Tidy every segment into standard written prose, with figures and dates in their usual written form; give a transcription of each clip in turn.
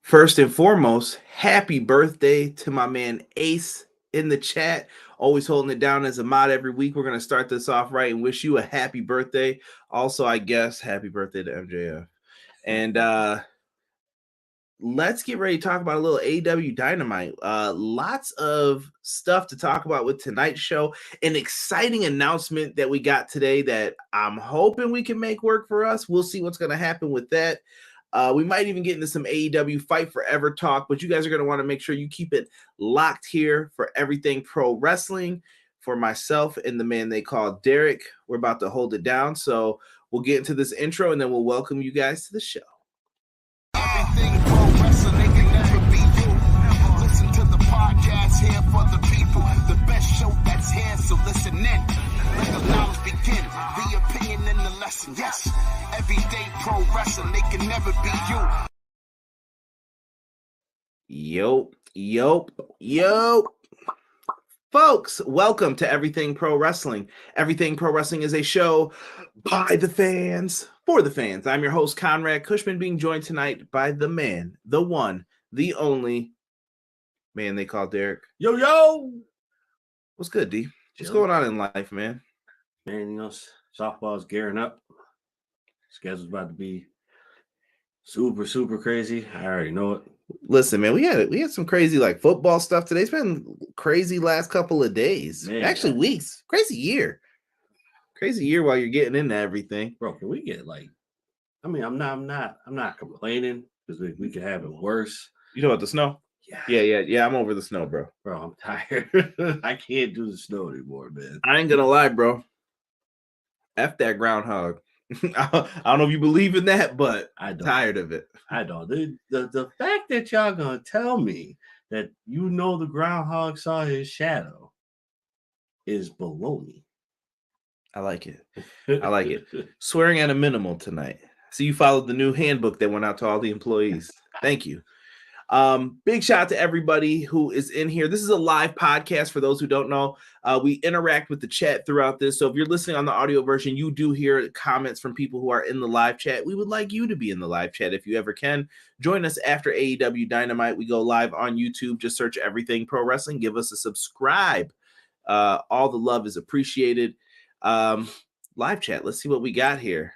First and foremost, happy birthday to my man Ace in the chat. Always holding it down as a mod every week. We're going to start this off right and wish you a happy birthday. Also, I guess, happy birthday to MJF. And let's get ready to talk about a little AEW Dynamite. Lots of stuff to talk about with tonight's show. An exciting announcement that we got today that I'm hoping we can make work for us. We'll see what's going to happen with that. We might even get into some AEW Fight Forever talk, but you guys are going to want to make sure you keep it locked here for everything pro wrestling. For myself and the man they call Derek, we're about to hold it down. So we'll get into this intro and then we'll welcome you guys to the show. Everything pro wrestling, they can never be you. Listen to the podcast here for the people. The best show that's here, so listen in. Let the knowledge begin. The opinion and the lesson. Yes, everyday pro wrestling, they can never be you. Yo. Folks, welcome to Everything Pro Wrestling. Everything Pro Wrestling is a show by the fans, for the fans. I'm your host, Conrad Cushman, being joined tonight by the man, the one, the only man they call Derek. Yo! What's good, D? What's going on in life, man? Man, you know, softball's gearing up. Schedule's about to be super crazy. I already know it. Listen, man, we had some crazy like football stuff today. It's been crazy last couple of days, man, actually weeks. Crazy year while you're getting into everything, bro. Can we get like? I mean, I'm not complaining because we could have it worse. You know about the snow? Yeah. I'm over the snow, bro. Bro, I'm tired. I can't do the snow anymore, man. I ain't gonna lie, bro. F that groundhog. I don't know if you believe in that, but I'm tired of it. I don't. The fact that y'all gonna tell me that you know the groundhog saw his shadow is baloney. I like it. Swearing at a minimal tonight. So you followed the new handbook that went out to all the employees. Thank you. Big shout out to everybody who is in here. This is a live podcast for those who don't know. We interact with the chat throughout this. So if you're listening on the audio version, you do hear comments from people who are in the live chat. We would like you to be in the live chat if you ever can. Join us after AEW Dynamite. We go live on YouTube. Just search Everything Pro Wrestling. Give us a subscribe. All the love is appreciated. Live chat. Let's see what we got here.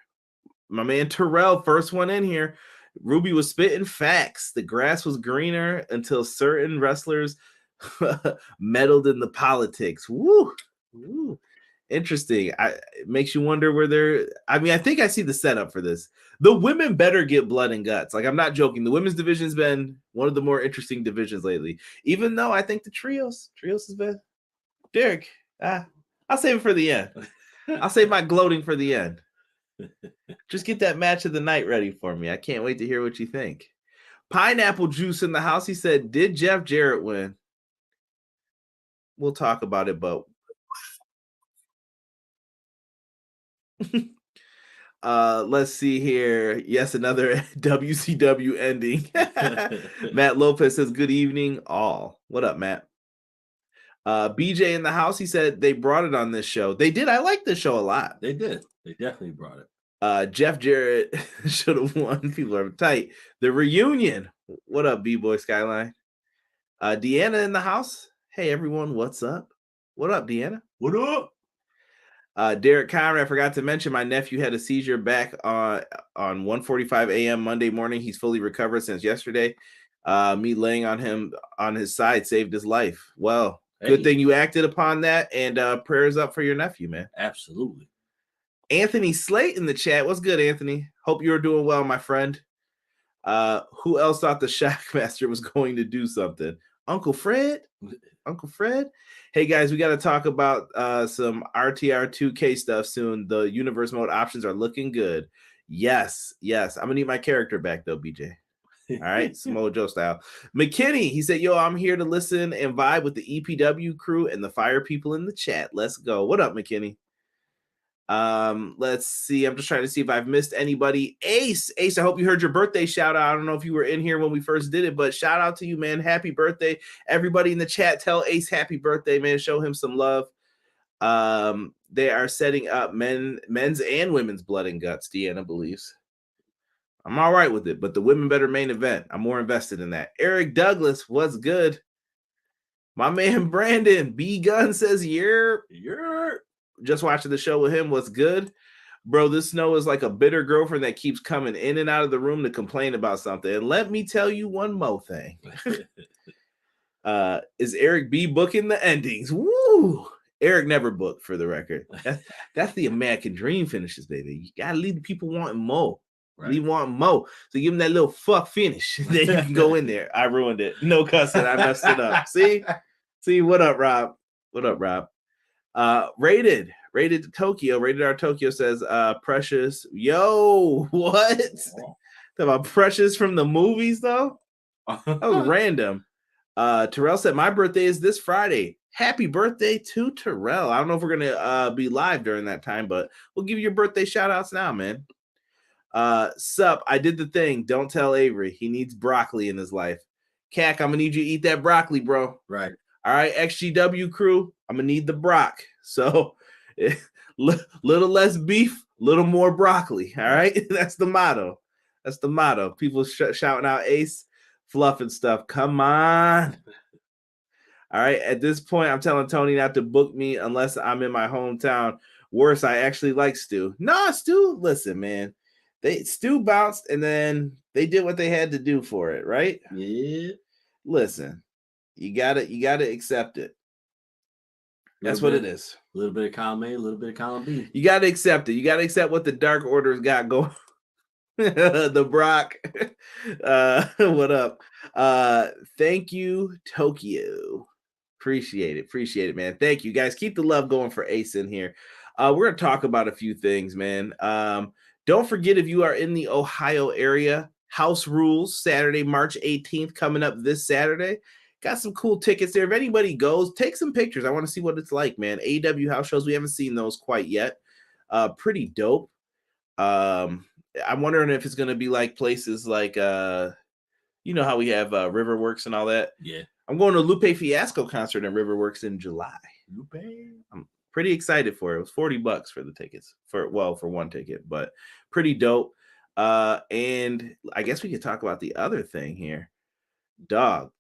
My man Terrell, first one in here. Ruby was spitting facts. The grass was greener until certain wrestlers meddled in the politics. Woo. Interesting. It makes you wonder where they're. I mean, I think I see the setup for this. The women better get blood and guts. Like, I'm not joking. The women's division's been one of the more interesting divisions lately. Even though I think the trios has been. Derek, I'll save it for the end. I'll save my gloating for the end. Just get that match of the night ready for me. I can't wait to hear what you think. Pineapple Juice in the house. He said, did Jeff Jarrett win? We'll talk about it, but let's see here. Yes, another WCW ending. Matt Lopez says, good evening, all. What up, Matt? BJ in the house. He said they brought it on this show. They did. I like this show a lot. They did. They definitely brought it. Jeff Jarrett should have won. People are tight. The reunion. What up, B-Boy Skyline? Deanna in the house. Hey, everyone. What's up? What up, Deanna? What up? Derek Conrad, I forgot to mention my nephew had a seizure back on 1:45 a.m. Monday morning. He's fully recovered since yesterday. Me laying on him on his side saved his life. Well, good thing you acted upon that, and prayers up for your nephew, man. Absolutely. Anthony Slate in the chat. What's good, Anthony? Hope you're doing well, my friend. Who else thought the Shockmaster was going to do something? Uncle Fred? Hey, guys, we got to talk about some RTR 2K stuff soon. The universe mode options are looking good. Yes. I'm going to need my character back, though, BJ. All right, Samoa Joe style. McKinney, he said, yo, I'm here to listen and vibe with the EPW crew and the fire people in the chat. Let's go. What up, McKinney? Let's see. I'm just trying to see if I've missed anybody. Ace, I hope you heard your birthday shout out. I don't know if you were in here when we first did it, but shout out to you, man. Happy birthday. Everybody in the chat, tell Ace happy birthday, man. Show him some love. They are setting up men's and women's blood and guts, Deanna believes. I'm all right with it, but the women better main event. I'm more invested in that. Eric Douglas, what's good? My man Brandon B Gun says, you're just watching the show with him. What's good? Bro, this Snow is like a bitter girlfriend that keeps coming in and out of the room to complain about something. And let me tell you one more thing. Is Eric B booking the endings? Woo! Eric never booked, for the record. That's the American dream finishes, baby. You gotta leave the people wanting more. Right. Leave wanting more. So give them that little fuck finish. Then you can go in there. I ruined it. No cussing. I messed it up. See, what up, Rob? What up, Rob? Rated Tokyo. Rated R Tokyo says, Precious. Yo, what? Talk about Precious from the movies, though? That was random. Terrell said, my birthday is this Friday. Happy birthday to Terrell. I don't know if we're gonna be live during that time, but we'll give you your birthday shout outs now, man. Sup, I did the thing. Don't tell Avery. He needs broccoli in his life. Cac, I'm gonna need you to eat that broccoli, bro. Right. All right, XGW crew, I'm gonna need the brock. So little less beef, little more broccoli. All right, that's the motto. That's the motto. People shouting out Ace, fluff and stuff. Come on. All right, at this point, I'm telling Toni not to book me unless I'm in my hometown. Worse, I actually like Stu. Nah, Stu, listen, man. Stu bounced, and then they did what they had to do for it, right? Yeah. Listen, you gotta accept it. That's what it is. A little bit of column A, a little bit of column B. You gotta accept it. You gotta accept what the Dark Order's got going. The Brock. What up? Thank you, Tokyo. Appreciate it, man. Thank you, guys. Keep the love going for Ace in here. We're gonna talk about a few things, man. Don't forget, if you are in the Ohio area, House Rules, Saturday, March 18th, coming up this Saturday. Got some cool tickets there. If anybody goes, take some pictures. I want to see what it's like, man. AEW house shows, we haven't seen those quite yet. Pretty dope. I'm wondering if it's going to be like places like, you know how we have Riverworks and all that? Yeah. I'm going to Lupe Fiasco concert in Riverworks in July. Lupe? I'm pretty excited for it. It was $40 for the tickets, for one ticket, but pretty dope. And I guess we could talk about the other thing here. Dog.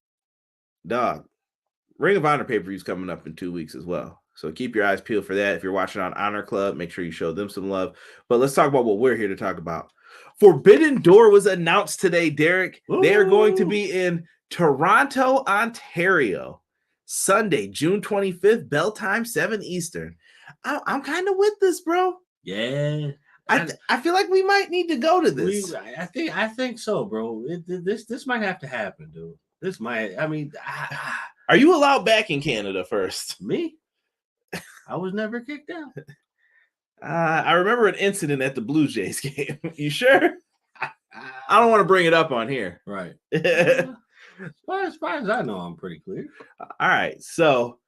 Ring of Honor pay-per-view is coming up in 2 weeks as well. So keep your eyes peeled for that. If you're watching on Honor Club, make sure you show them some love. But let's talk about what we're here to talk about. Forbidden Door was announced today, Derek. Ooh. They are going to be in Toronto, Ontario, Sunday, June 25th, bell time, 7 Eastern. I'm kind of with this, bro. Yeah. I feel like we might need to go to this. I think so, bro. This might have to happen, dude. This might. I mean, are you allowed back in Canada first? Me? I was never kicked out. I remember an incident at the Blue Jays game. You sure? I don't want to bring it up on here. Right. As far as I know, I'm pretty clear. All right. So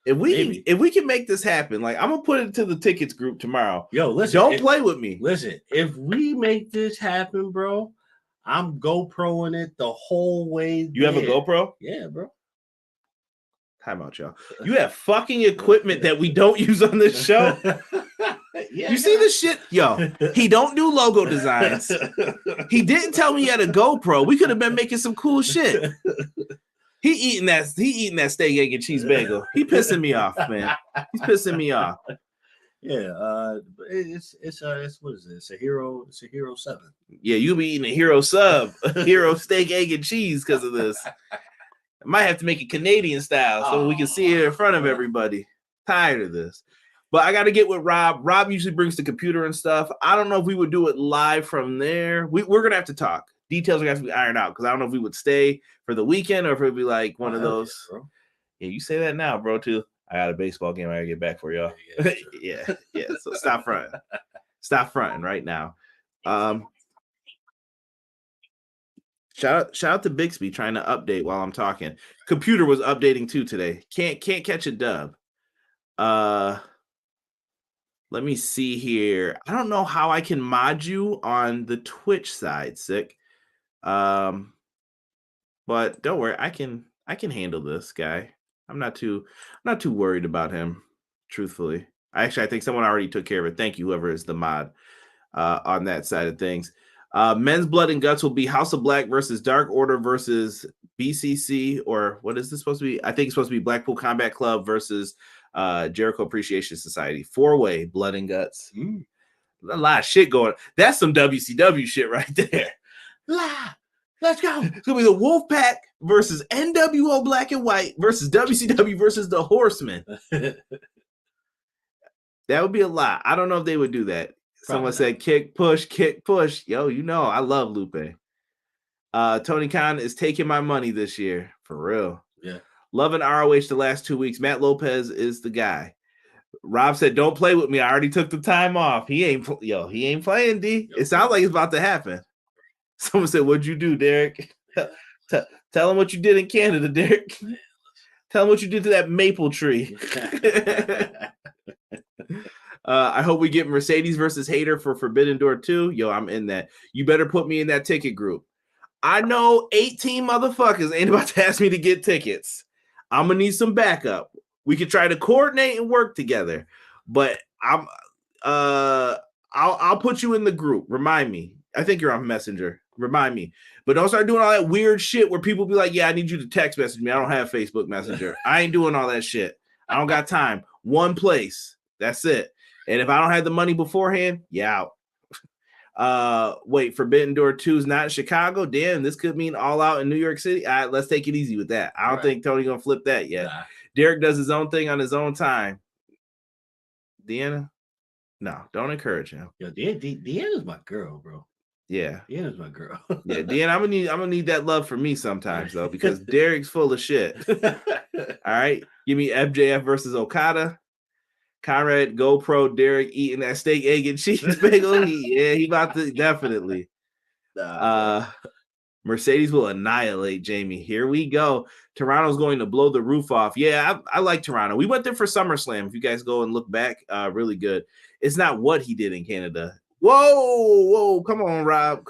if we can make this happen, like, I'm gonna put it to the tickets group tomorrow. Yo, listen. Don't play with me. Listen, if we make this happen, bro, I'm GoProing it the whole way. You have a GoPro? Yeah, bro. Time out, y'all. You have fucking equipment that we don't use on this show. Yeah, you see this shit? Yo, he don't do logo designs. He didn't tell me he had a GoPro. We could have been making some cool shit. He eating that steak, egg, and cheese bagel. He pissing me off, man. He's pissing me off. Yeah, it's what is it? It's a Hero 7. Yeah, you'll be eating a Hero sub, a Hero steak, egg, and cheese because of this. I might have to make it Canadian style so we can see it in front of everybody. Tired of this. But I got to get with Rob. Rob usually brings the computer and stuff. I don't know if we would do it live from there. We're going to have to talk. Details are going to have to be ironed out because I don't know if we would stay for the weekend or if it would be like one of those. Yeah, you say that now, bro, too. I got a baseball game I got to get back for y'all. Yeah. So stop fronting. Stop fronting right now. Shout out to Bixby trying to update while I'm talking. Computer was updating too today. Can't catch a dub. Let me see here. I don't know how I can mod you on the Twitch side, sick. But don't worry, I can handle this guy. I'm not too worried about him, truthfully. I think someone already took care of it. Thank you, whoever is the mod on that side of things. Men's Blood and Guts will be House of Black versus Dark Order versus BCC, or what is this supposed to be? I think it's supposed to be Blackpool Combat Club versus Jericho Appreciation Society. 4-way Blood and Guts. A lot of shit going. That's some WCW shit right there. Let's go. It's gonna be the Wolfpack versus NWO Black and White versus WCW versus the Horsemen. That would be a lot. I don't know if they would do that. Someone said kick, push. Yo, you know I love Lupe. Tony Khan is taking my money this year. For real. Yeah. Loving ROH the last 2 weeks. Matt Lopez is the guy. Rob said, don't play with me. I already took the time off. He ain't playing, D. It sounds like it's about to happen. Someone said, what'd you do, Derek? Tell him what you did in Canada, Derek. Tell him what you did to that maple tree. I hope we get Mercedes versus Hater for Forbidden Door 2. Yo, I'm in that. You better put me in that ticket group. I know 18 motherfuckers ain't about to ask me to get tickets. I'm gonna need some backup. We could try to coordinate and work together, but I'll put you in the group. Remind me. I think you're on Messenger. Remind me. But don't start doing all that weird shit where people be like, yeah, I need you to text message me. I don't have Facebook Messenger. I ain't doing all that shit. I don't got time. One place. That's it. And if I don't have the money beforehand, yeah, out. Wait, Forbidden Door 2 is not in Chicago? Damn, this could mean All Out in New York City. All right, let's take it easy with that. I don't think Tony's going to flip that yet. Nah. Derek does his own thing on his own time. Deanna? No, don't encourage him. Yo, Deanna's my girl, bro. Yeah. Deanna's my girl. Yeah, Deanna, I'm gonna need that love for me sometimes, though, because Derek's full of shit. All right. Give me MJF versus Okada. Conrad, GoPro, Derek eating that steak, egg, and cheese bagel. He about to definitely. Mercedes will annihilate Jamie. Here we go. Toronto's going to blow the roof off. Yeah, I like Toronto. We went there for SummerSlam. If you guys go and look back, really good. It's not what he did in Canada. Whoa. Come on, Rob.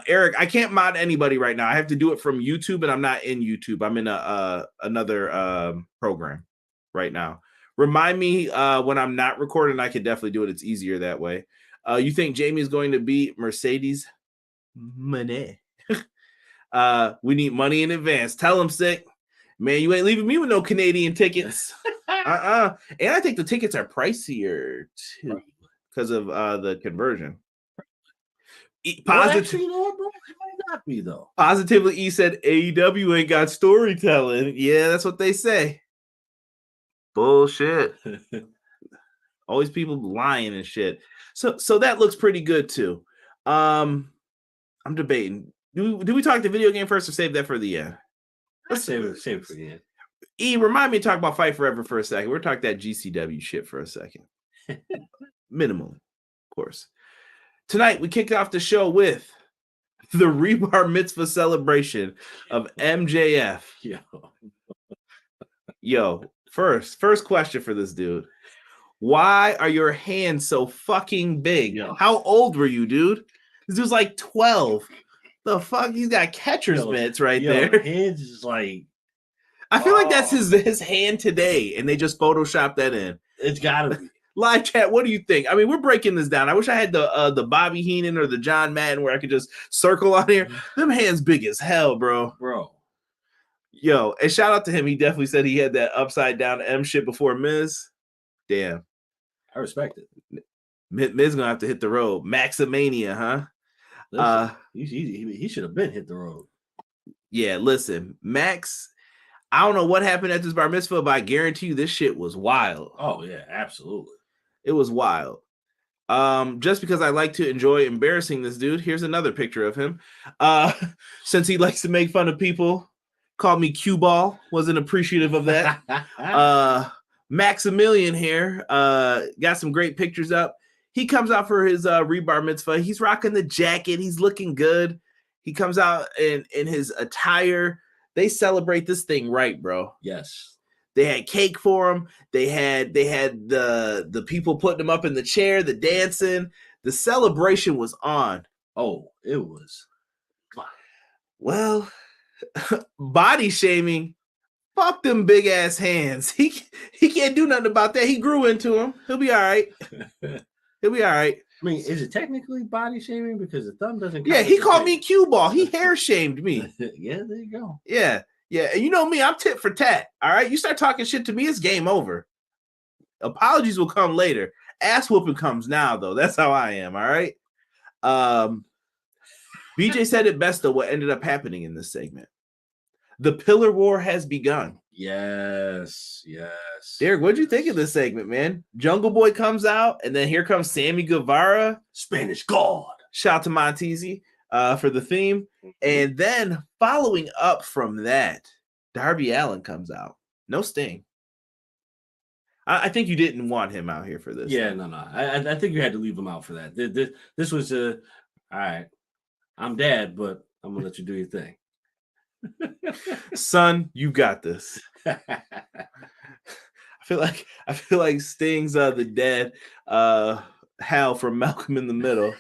Eric, I can't mod anybody right now. I have to do it from YouTube, and I'm not in YouTube. I'm in another program right now. Remind me when I'm not recording. I can definitely do it. It's easier that way. You think Jamie is going to beat Mercedes? Money. We need money in advance. Tell him, Sick. Man, you ain't leaving me with no Canadian tickets. And I think the tickets are pricier too because of the conversion. Actually, you know what, bro? It might not be, though. Positively, E said AEW ain't got storytelling. Yeah, that's what they say. Bullshit. Always people lying and shit. So that looks pretty good too. I'm debating. Do we talk the video game first or save that for the end? Let's save it for the end. E, remind me to talk about Fight Forever for a second. We're talking that GCW shit for a second. Minimally, of course. Tonight, we kick off the show with the Rebar Mitzvah celebration of MJF. Yo, first question for this dude. Why are your hands so fucking big? Yo. How old were you, dude? This dude's like 12. The fuck? He's got catcher's mitts right there. Hands is like... I feel like that's his hand today, and they just photoshopped that in. It's gotta be. Live chat, what do you think? I mean, we're breaking this down. I wish I had the Bobby Heenan or the John Madden where I could just circle on here. Them hands big as hell, bro. Yo, and shout out to him. He definitely said he had that upside down M shit before Miz. Damn. I respect it. Miz gonna have to hit the road. Maximania, huh? Listen, he should have been hit the road. Yeah, listen, Max. I don't know what happened at this bar mitzvah, but I guarantee you this shit was wild. Oh yeah, absolutely. It was wild. Just because I like to enjoy embarrassing this dude, here's another picture of him. Since he likes to make fun of people, called me cue ball. Wasn't appreciative of that. Maximilian here, got some great pictures up. He comes out for his rebar mitzvah. He's rocking the jacket. He's looking good. He comes out in his attire. They celebrate this thing right, bro. Yes. They had cake for him. They had the people putting him up in the chair, the dancing. The celebration was on. Oh, it was. Well, body shaming. Fuck them big ass hands. He can't do nothing about that. He grew into them. He'll be all right. He'll be all right. mean, is it technically body shaming because the thumb doesn't? Yeah, he called me cue ball. He hair shamed me. Yeah, there you go. Yeah. And you know me, I'm tit for tat. All right. You start talking shit to me, it's game over. Apologies will come later. Ass whooping comes now, though. That's how I am. All right. BJ said it best, though, what ended up happening in this segment. The pillar war has begun. Yes. Derek, what'd you think of this segment, man? Jungle Boy comes out, and then here comes Sammy Guevara. Spanish God. Shout out to Montezi for the theme. And then following up from that, Darby Allin comes out. No Sting. I think you didn't want him out here for this. Yeah, no. I think you had to leave him out for that. This was all right. I'm dad, but I'm gonna let you do your thing. Son, you got this. I feel like Sting's the dad Hal from Malcolm in the Middle.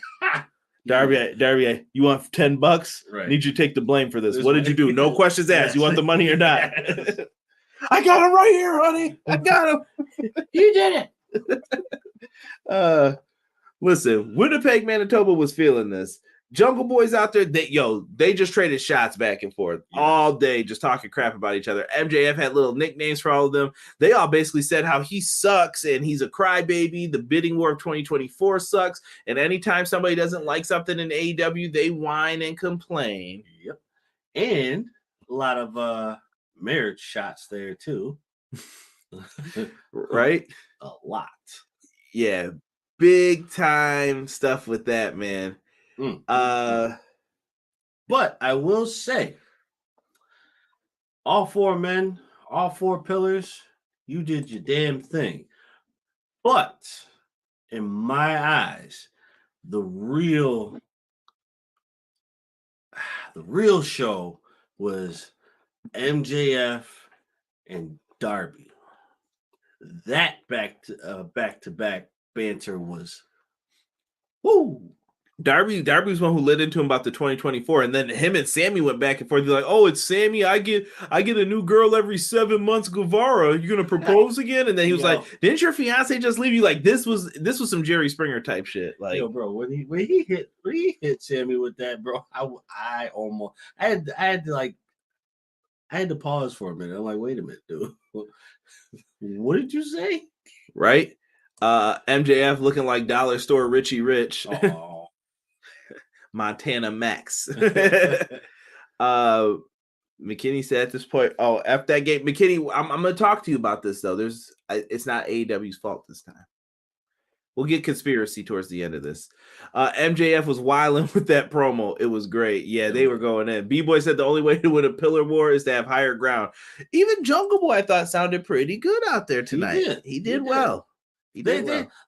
Darby, you want $10? Right. Need you to take the blame for this. What did you do? No questions asked. You want the money or not? I got him right here, honey. I got him. You did it. Listen, Winnipeg, Manitoba was feeling this. Jungle Boys out there, they just traded shots back and forth all day, just talking crap about each other. MJF had little nicknames for all of them. They all basically said how he sucks and he's a crybaby. The bidding war of 2024 sucks. And anytime somebody doesn't like something in AEW, they whine and complain. Yep. And a lot of marriage shots there too. Right? A lot. Yeah. Big time stuff with that, man. But I will say, all four men, all four pillars, you did your damn thing. But in my eyes, the real show was MJF and Darby. That back to back banter was woo. Darby was one who lit into him about the 2024, and then him and Sammy went back and forth. You're like, oh, it's Sammy. I get a new girl every 7 months. Guevara, you gonna propose again? And then he was like, didn't your fiance just leave you? Like this was some Jerry Springer type shit. Like, yo, bro, when he hit Sammy with that, bro, I had to pause for a minute. I'm like, wait a minute, dude. What did you say? Right? MJF looking like dollar store Richie Rich. Oh. Montana Max. McKinney said at this point, F that game. McKinney, I'm going to talk to you about this, though. It's not AEW's fault this time. We'll get conspiracy towards the end of this. MJF was wilding with that promo. It was great. Yeah, they were going in. B-Boy said the only way to win a pillar war is to have higher ground. Even Jungle Boy, I thought, sounded pretty good out there tonight. He did well.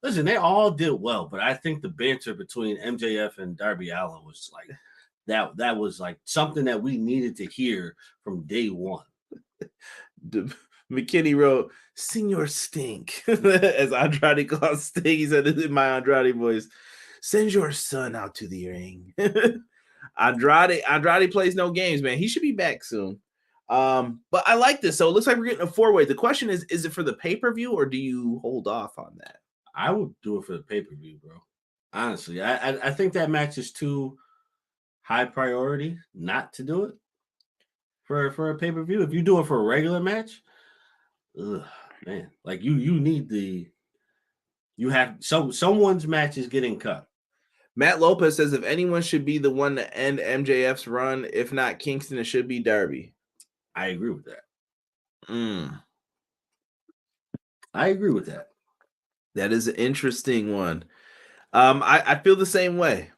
Listen, they all did well, but I think the banter between MJF and Darby Allin was like that was like something that we needed to hear from day one. McKinney wrote, Senor Stink. As Andrade calls Stink, he said it in my Andrade voice. Send your son out to the ring. Andrade plays no games, man. He should be back soon. But I like this. So it looks like we're getting a 4-way. The question is it for the pay-per-view or do you hold off on that? I would do it for the pay-per-view, bro. Honestly, I think that match is too high priority not to do it for a pay-per-view. If you do it for a regular match, man, like you need someone's match is getting cut. Matt Lopez says if anyone should be the one to end MJF's run, if not Kingston, it should be Darby. I agree with that. I agree with that. That is an interesting one. I feel the same way.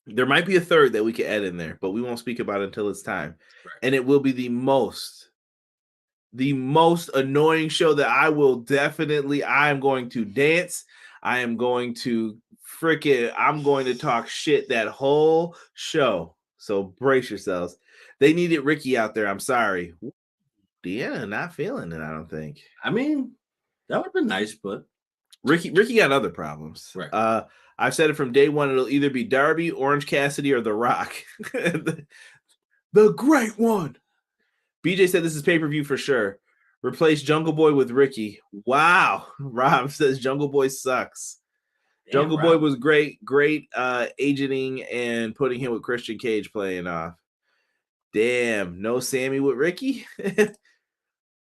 There might be a third that we can add in there, but we won't speak about it until it's time. Right. And it will be the most annoying show that I am going to dance. I am going to I'm going to talk shit that whole show. So brace yourselves. They needed Ricky out there. I'm sorry. Deanna not feeling it, I don't think. I mean, that would have been nice, but Ricky got other problems. Right. I've said it from day one. It'll either be Darby, Orange Cassidy, or The Rock. the great one. BJ said this is pay-per-view for sure. Replace Jungle Boy with Ricky. Wow. Rob says Jungle Boy sucks. Jungle Boy was great agenting and putting him with Christian Cage playing off. Damn, no Sammy with Ricky?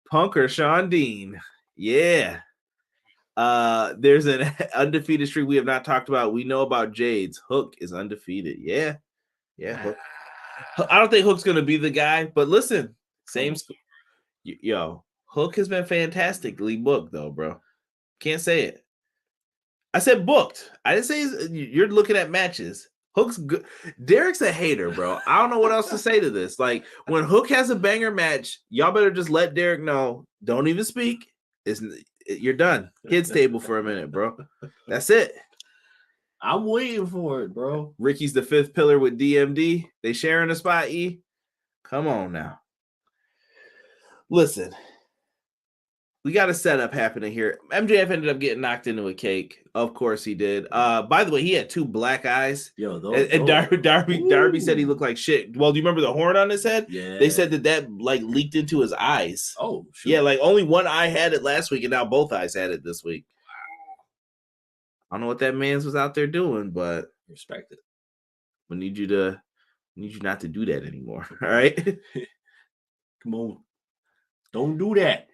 Punk or Sean Dean? Yeah. There's an undefeated streak we have not talked about. We know about Jade's. Hook is undefeated. Yeah. Hook. I don't think Hook's gonna be the guy, but listen, same yo, Hook has been fantastically booked though, bro. Can't say it. I said booked. I didn't say you're looking at matches. Hook's good. Derek's a hater, bro. I don't know what else to say to this. Like, when Hook has a banger match, y'all better just let Derek know. Don't even speak. You're done. Kids table for a minute, bro. That's it. I'm waiting for it, bro. Ricky's the fifth pillar with DMD. They sharing a spot, E? Come on now. Listen. We got a setup happening here. MJF ended up getting knocked into a cake. Of course he did. By the way, he had two black eyes. Yo, Darby said he looked like shit. Well, do you remember the horn on his head? Yeah. They said that like leaked into his eyes. Oh, sure. Yeah, like only one eye had it last week, and now both eyes had it this week. Wow. I don't know what that man's was out there doing, but respect it. We need you not to do that anymore. All right. Come on. Don't do that.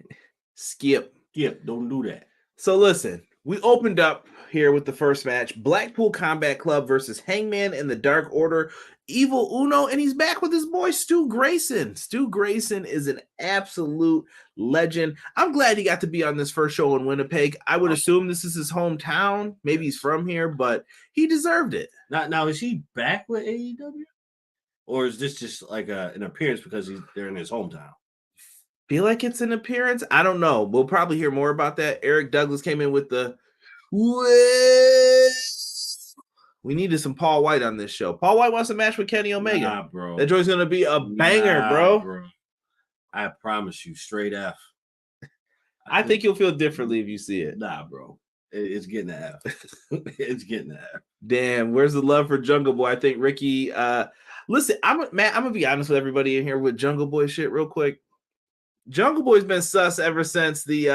Skip, don't do that. So listen, we opened up here with the first match, Blackpool Combat Club versus Hangman and the Dark Order, Evil Uno, and he's back with his boy Stu Grayson. Stu Grayson is an absolute legend. I'm glad he got to be on this first show in Winnipeg. I would assume this is his hometown. Maybe he's from here, but he deserved it. Now is he back with AEW? Or is this just like an appearance because they're in his hometown? Feel like it's an appearance. I don't know. We'll probably hear more about that. Eric Douglas came in with the we needed some Paul White on this show. Paul White wants a match with Kenny Omega. Nah, bro. That joint's gonna be a banger, bro. I promise you, straight F. I think you'll feel differently if you see it. Nah, bro. It's getting an F. It's getting an F. Damn, where's the love for Jungle Boy? I think Ricky. Listen, I'm gonna be honest with everybody in here with Jungle Boy shit real quick. Jungle Boy's been sus ever since the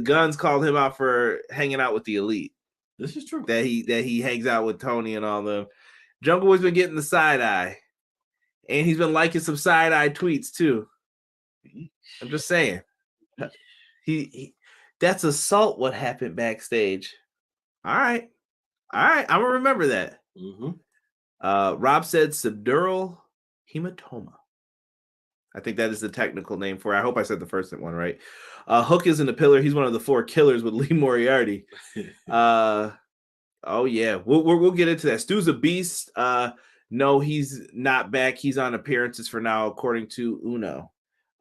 Guns called him out for hanging out with the Elite. This is true. That he hangs out with Toni and all them. Jungle Boy's been getting the side eye, and he's been liking some side eye tweets too. I'm just saying, he that's assault. What happened backstage? All right, I'm gonna remember that. Mm-hmm. Rob said subdural hematoma. I think that is the technical name for it. I hope I said the first one right. Hook is in the pillar. He's one of the four killers with Lee Moriarty. Oh yeah, we'll get into that. Stu's a beast. No, he's not back. He's on appearances for now, according to Uno.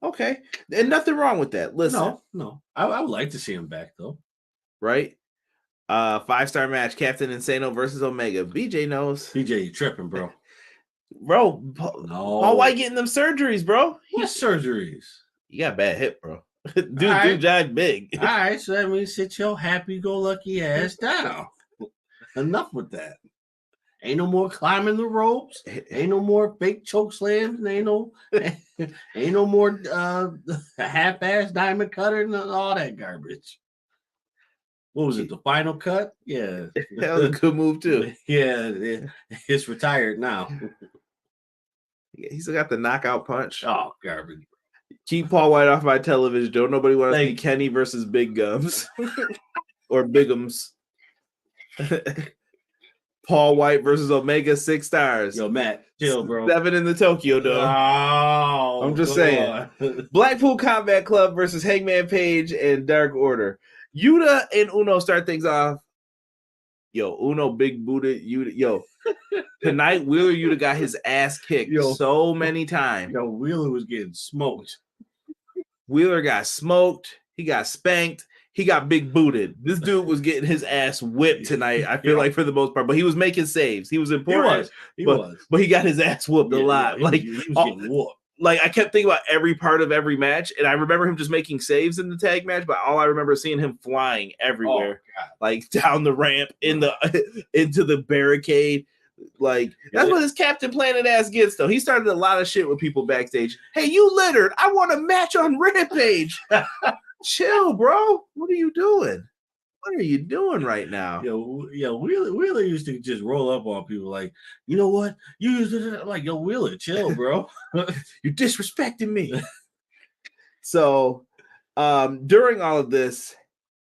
Okay, and nothing wrong with that. Listen, no, I would like to see him back though. Right? 5-star match: Captain Insano versus Omega. BJ knows. BJ, you tripping, bro? Bro, Paul White getting them surgeries, bro. What surgeries? You got a bad hip, bro. Dude, John big. All right, so that means sit your happy-go-lucky ass down. Enough with that. Ain't no more climbing the ropes. Ain't no more fake choke slams. Ain't no more half-ass diamond cutter and all that garbage. What was it? The final cut? Yeah, that was a good move too. Yeah, it's retired now. He still got the knockout punch. Oh, garbage. Keep Paul White off my television. Don't nobody want to see Kenny versus Big Gums or Bigums. Paul White versus Omega, 6 stars. Yo, Matt, chill, bro. 7 in the Tokyo Dome. Oh, I'm just saying. Blackpool Combat Club versus Hangman Page and Dark Order. Yuta and Uno start things off. Yo, Uno big booted Yuta. Yo, tonight Wheeler Yuta got his ass kicked so many times. Yo, Wheeler was getting smoked. Wheeler got smoked. He got spanked. He got big booted. This dude was getting his ass whipped tonight, I feel like, for the most part. But he was making saves. He was important. He was. But he got his ass whooped a lot. He was getting whooped. Like, I kept thinking about every part of every match, and I remember him just making saves in the tag match, but all I remember is seeing him flying everywhere, like down the ramp, into the barricade. Like, that's what his Captain Planet ass gets, though. He started a lot of shit with people backstage. Hey, you littered. I want a match on Rampage. Chill, bro. What are you doing? what are you doing right now? Wheeler used to just roll up on people like, you know what? You used to like, yo, Wheeler, chill, bro. You're disrespecting me. So during all of this,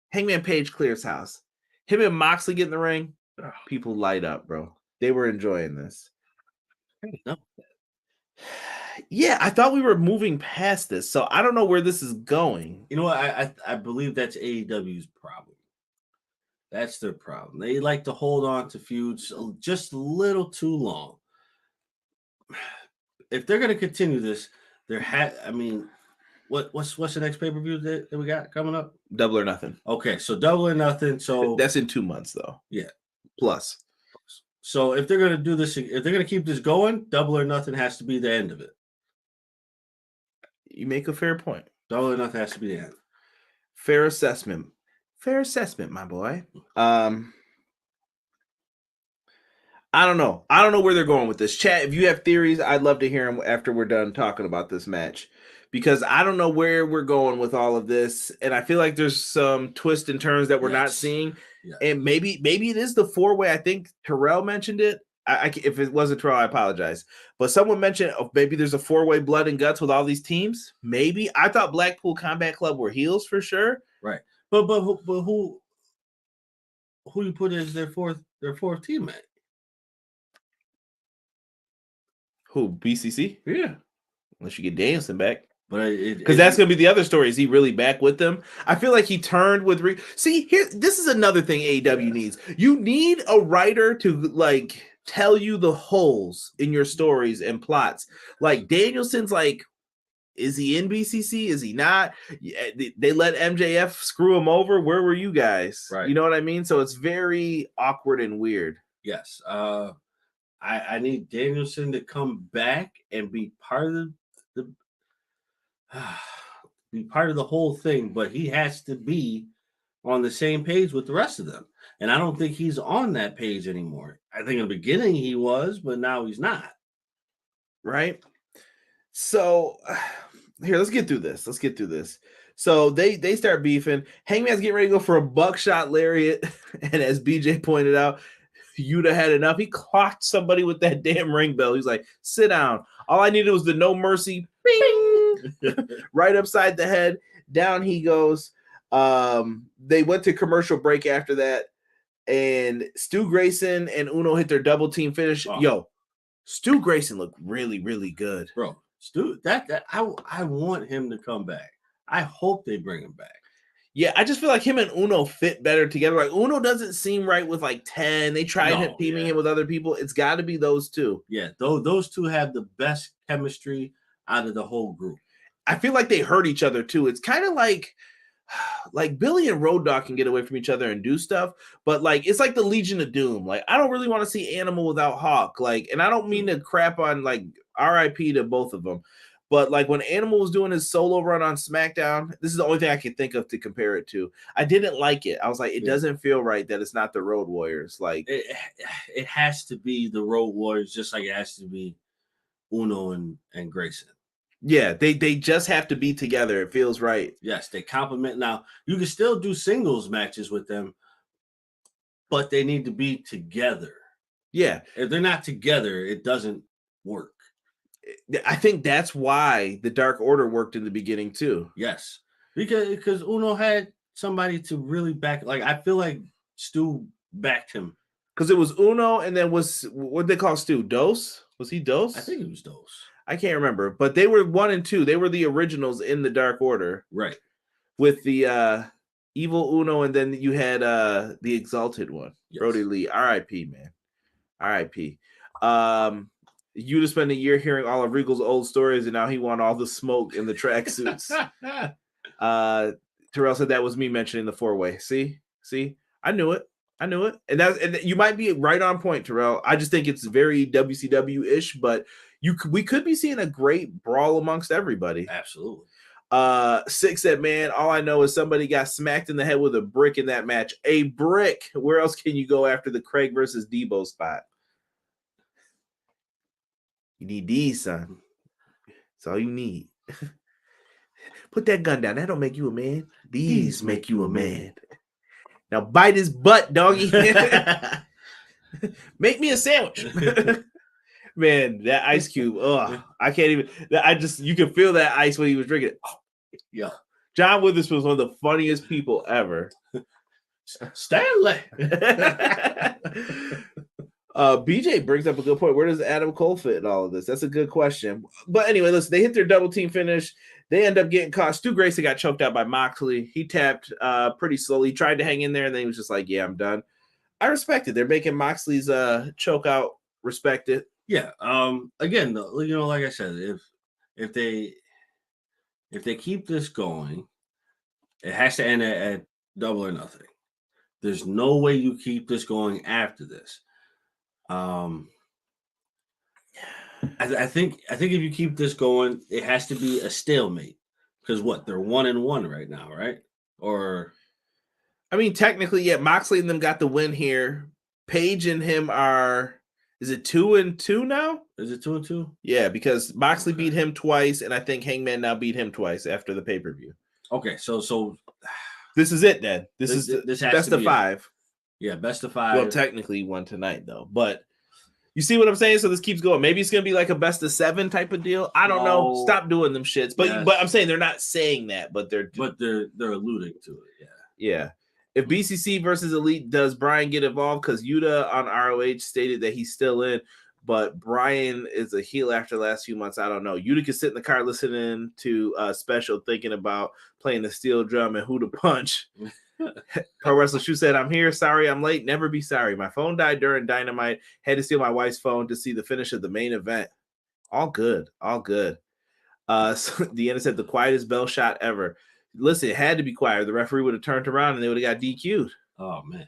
Hangman Page clears house. Him and Moxley get in the ring. People light up, bro. They were enjoying this. No. Yeah, I thought we were moving past this, so I don't know where this is going. You know what? I believe that's AEW's problem. That's their problem. They like to hold on to feuds just a little too long. If they're going to continue this, what's the next pay-per-view that we got coming up? Double or Nothing. Okay, so Double or Nothing. So that's in 2 months, though. Yeah, plus. So if they're going to do this, if they're going to keep this going, Double or Nothing has to be the end of it. You make a fair point. Double or Nothing has to be the end. Fair assessment. Fair assessment, my boy. I don't know. I don't know where they're going with this. Chat, if you have theories, I'd love to hear them after we're done talking about this match. Because I don't know where we're going with all of this. And I feel like there's some twists and turns that we're not seeing. Yes. And maybe it is the 4-way. I think Terrell mentioned it. If it wasn't Terrell, I apologize. But someone mentioned maybe there's a 4-way blood and guts with all these teams. Maybe. I thought Blackpool Combat Club were heels for sure. Right. But who you put as their fourth teammate? Who? BCC? Yeah. Unless you get Danielson back. But because that's going to be the other story. Is he really back with them? I feel like he turned with See, here, this is another thing AEW needs. You need a writer to like tell you the holes in your stories and plots. Like Danielson's like, is he in BCC? Is he not? They let MJF screw him over. Where were you guys? Right. You know what I mean? So it's very awkward and weird. Yes. I need Danielson to come back and be part of the whole thing, but he has to be on the same page with the rest of them. And I don't think he's on that page anymore. I think in the beginning he was, but now he's not. Right? So here, let's get through this. So they start beefing. Hangman's getting ready to go for a buckshot lariat. And as BJ pointed out, Yuta had enough. He clocked somebody with that damn ring bell. He's like, sit down. All I needed was the no mercy. Bing! Right upside the head. Down he goes. They went to commercial break after that. And Stu Grayson and Uno hit their double team finish. Oh. Yo, Stu Grayson looked really, really good. Bro, Stu, I want him to come back. I hope they bring him back. Yeah, I just feel like him and Uno fit better together. Like Uno doesn't seem right with like 10. They tried teaming him with other people. It's got to be those two. Yeah, those two have the best chemistry out of the whole group. I feel like they hurt each other too. It's kind of like Billy and Road Dogg can get away from each other and do stuff, but like it's like the Legion of Doom. Like I don't really want to see Animal without Hawk. Like, and I don't mean to crap on like RIP to both of them. But like when Animal was doing his solo run on SmackDown, this is the only thing I can think of to compare it to. I didn't like it. I was like, it doesn't feel right that it's not the Road Warriors. Like it has to be the Road Warriors, just like it has to be Uno and Grayson. Yeah, they just have to be together. It feels right. Yes, they complement. Now you can still do singles matches with them, but they need to be together. Yeah, if they're not together, it doesn't work. I think that's why the Dark Order worked in the beginning too. Yes, because Uno had somebody to really back. Like I feel like Stu backed him because it was Uno, and then what they call Stu? Dos? Was he Dos? I think it was Dos. I can't remember, but they were 1 and 2. They were the originals in the Dark Order, right? With the evil Uno, and then you had the Exalted one, yes. Brody Lee. R.I.P. Man, R.I.P. Yuta spent a year hearing all of Regal's old stories, and now he want all the smoke in the tracksuits. Terrell said that was me mentioning the 4-way. See, I knew it, and you might be right on point, Terrell. I just think it's very WCW-ish, but we could be seeing a great brawl amongst everybody. Absolutely. Six said, man, all I know is somebody got smacked in the head with a brick in that match. A brick. Where else can you go after the Craig versus Debo spot? You need these, son. That's all you need. Put that gun down. That don't make you a man. These make you a man. Now bite his butt, doggy. Make me a sandwich. Man, that ice cube. Oh, I can't even. You can feel that ice when he was drinking it. Oh, yeah. John Witherspoon was one of the funniest people ever. Stanley. BJ brings up a good point. Where does Adam Cole fit in all of this? That's a good question. But anyway, listen, they hit their double team finish. They end up getting caught. Stu Grayson got choked out by Moxley. He tapped pretty slowly. He tried to hang in there, and then he was just like, yeah, I'm done. I respect it. They're making Moxley's choke out respect it. Yeah. Again, like I said, if they keep this going, it has to end at Double or Nothing. There's no way you keep this going after this. I think if you keep this going, it has to be a stalemate because they're 1-1 right now, right? Or I mean, technically, yeah, Moxley and them got the win here. Paige and him is it 2-2 now? Is it 2-2? Yeah, because Moxley beat him twice, and I think Hangman now beat him twice after the pay-per-view. Okay, so this is it then. This is best of 5. Yeah, best of 5. Well, technically one tonight though, but you see what I'm saying? So this keeps going. Maybe it's gonna be like a best of 7 type of deal. I don't know. Stop doing them shits. But yes. but I'm saying they're not saying that, but they're alluding to it. Yeah. If BCC versus Elite, does Brian get involved? Because Yuta on ROH stated that he's still in, but Brian is a heel after the last few months. I don't know. Yuta could sit in the car listening to Special, thinking about playing the steel drum and who to punch. Pro Wrestler Shoe said, I'm here. Sorry I'm late. Never be sorry. My phone died during Dynamite. Had to steal my wife's phone to see the finish of the main event. All good. All good. So Deanna said, the quietest bell shot ever. Listen, it had to be quiet. The referee would have turned around and they would have got DQ'd. Oh, man.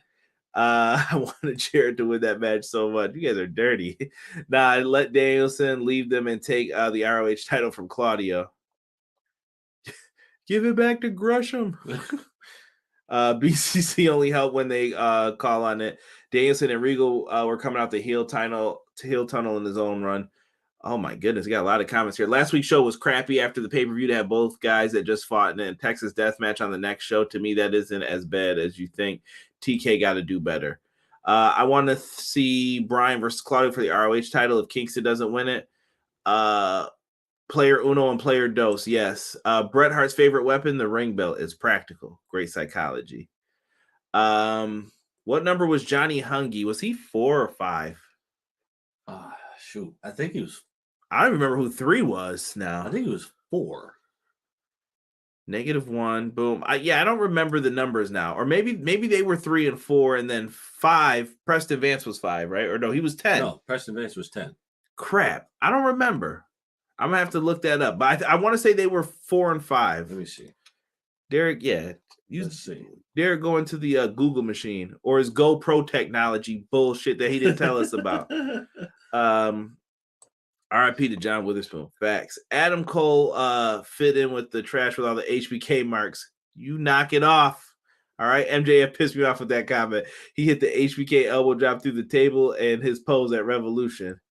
I wanted Jarrett to win that match so much. You guys are dirty. Nah, let Danielson leave them and take the ROH title from Claudio. Give it back to Gresham. BCC only helped when they call on it. Danielson and Regal were coming out the heel tunnel in his own run. Oh my goodness, we got a lot of comments here. Last week's show was crappy after the pay-per-view to have both guys that just fought in a Texas death match on the next show. To me, that isn't as bad as you think. TK got to do better. I want to see Brian versus Claudio for the ROH title if Kingston doesn't win it. Player Uno and Player Dos, yes. Bret Hart's favorite weapon, the ring belt, is practical. Great psychology. What number was Johnny Hungy? Was he 4 or 5? Shoot. I think he was. I don't remember who 3 was now. I think he was 4. -1. Boom. I don't remember the numbers now. Or maybe they were 3 and 4, and then 5. Preston Vance was 5, right? Or no, he was 10. No, Preston Vance was 10. Crap. I don't remember. I'm gonna have to look that up. But I want to say they were 4 and 5. Let me see. Derek, yeah. Let's see. Derek going to the Google machine or his GoPro technology bullshit that he didn't tell us about. RIP to John Witherspoon. Facts. Adam Cole fit in with the trash with all the HBK marks. You knock it off. All right. MJF pissed me off with that comment. He hit the HBK elbow drop through the table and his pose at Revolution.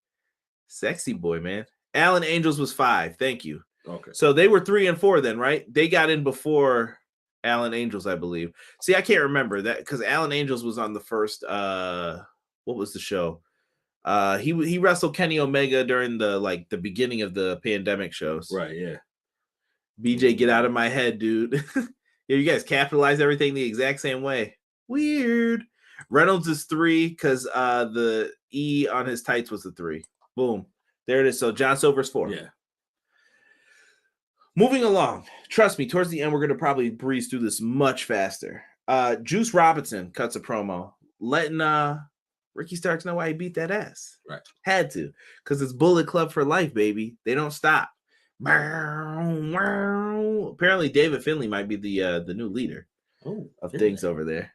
Sexy boy, man. Alan Angels was 5. Thank you. Okay. So they were 3 and 4 then, right? They got in before Alan Angels, I believe. See, I can't remember that because Alan Angels was on the first what was the show? He wrestled Kenny Omega during the beginning of the pandemic shows. Right, yeah. BJ, get out of my head, dude. Yeah, you guys capitalize everything the exact same way. Weird. Reynolds is 3 because the E on his tights was a 3. Boom. There it is. So John Silver's 4. Yeah. Moving along. Trust me, towards the end, we're going to probably breeze through this much faster. Juice Robinson cuts a promo, letting Ricky Starks know why he beat that ass. Right. Had to. Because it's Bullet Club for life, baby. They don't stop. Apparently, David Finlay might be the new leader of things over there.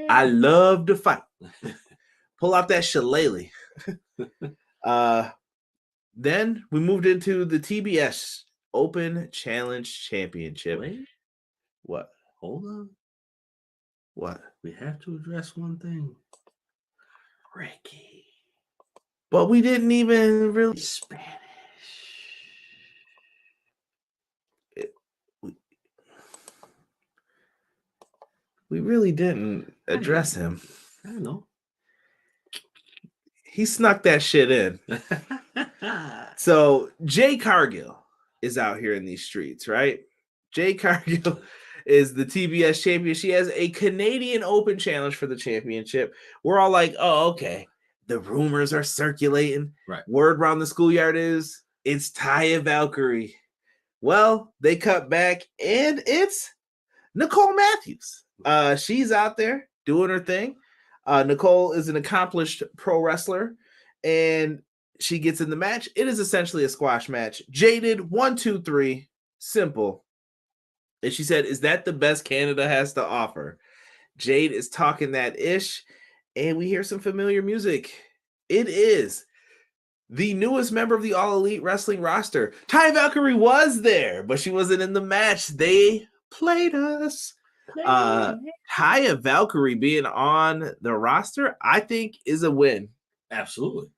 I love to fight. Pull out that shillelagh. Then we moved into the TBS Open Challenge Championship. Wait. What? Hold on. What? We have to address one thing. Ricky. But we didn't even really Spanish. We really didn't address him. I don't know. He snuck that shit in. So Jade Cargill is out here in these streets, right? Jade Cargill is the TBS champion. She has a Canadian Open challenge for the championship. We're all like, oh, okay. The rumors are circulating. Right. Word around the schoolyard is it's Taya Valkyrie. Well, they cut back and it's Nicole Matthews. She's out there doing her thing. Nicole is an accomplished pro wrestler and she gets in the match. It is essentially a squash match. Jaded, 1, 2, 3, simple. And she said, is that the best Canada has to offer? Jade is talking that ish, and we hear some familiar music. It is the newest member of the All Elite Wrestling roster. Taya Valkyrie was there, but she wasn't in the match. They played us. Taya Valkyrie being on the roster, I think, is a win. Absolutely.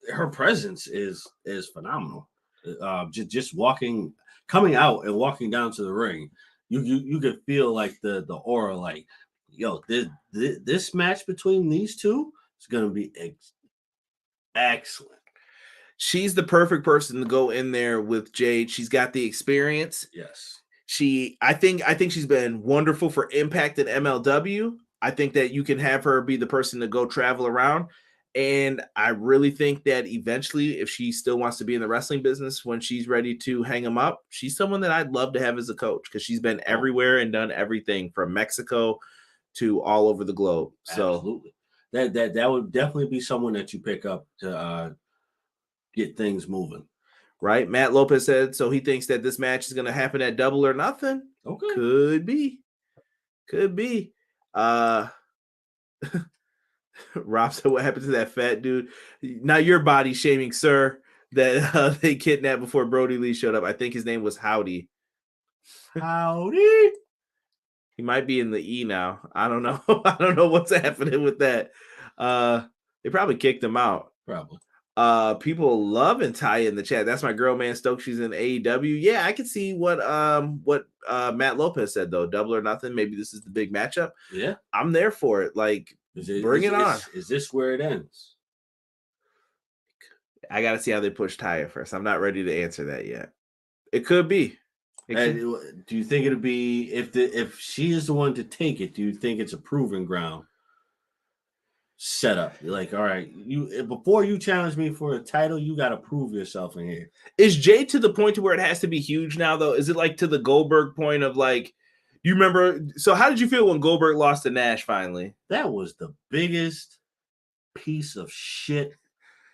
Her presence is phenomenal. Just coming out and walking down to the ring, you could feel like the aura, like, yo, this match between these two is gonna be excellent. She's the perfect person to go in there with Jade. She's got the experience. Yes. I think she's been wonderful for Impact and MLW. I think that you can have her be the person to go travel around. And I really think that eventually, if she still wants to be in the wrestling business, when she's ready to hang them up, she's someone that I'd love to have as a coach because she's been everywhere and done everything from Mexico to all over the globe. So absolutely. That would definitely be someone that you pick up to get things moving. Right. Matt Lopez said, so he thinks that this match is going to happen at Double or Nothing. Okay. Could be. Rob said, what happened to that fat dude? Not your body shaming, sir, that they kidnapped before Brody Lee showed up. I think his name was Howdy. Howdy. He might be in the E now. I don't know. I don't know what's happening with that. They probably kicked him out. Probably. People loving Taya in the chat. That's my girl, man. Stoked she's in AEW. Yeah, I can see what Matt Lopez said though. Double or Nothing. Maybe this is the big matchup. Yeah, I'm there for it. Like, bring it on. Is this where it ends? I got to see how they push Taya first. I'm not ready to answer that yet. It could be. Do you think it'll be if she is the one to take it? Do you think it's a proving ground setup? Like, all right, before you challenge me for a title, you got to prove yourself in here. Is Jade to the point to where it has to be huge now, though? Is it like to the Goldberg point of like, you remember? So how did you feel when Goldberg lost to Nash finally? That was the biggest piece of shit.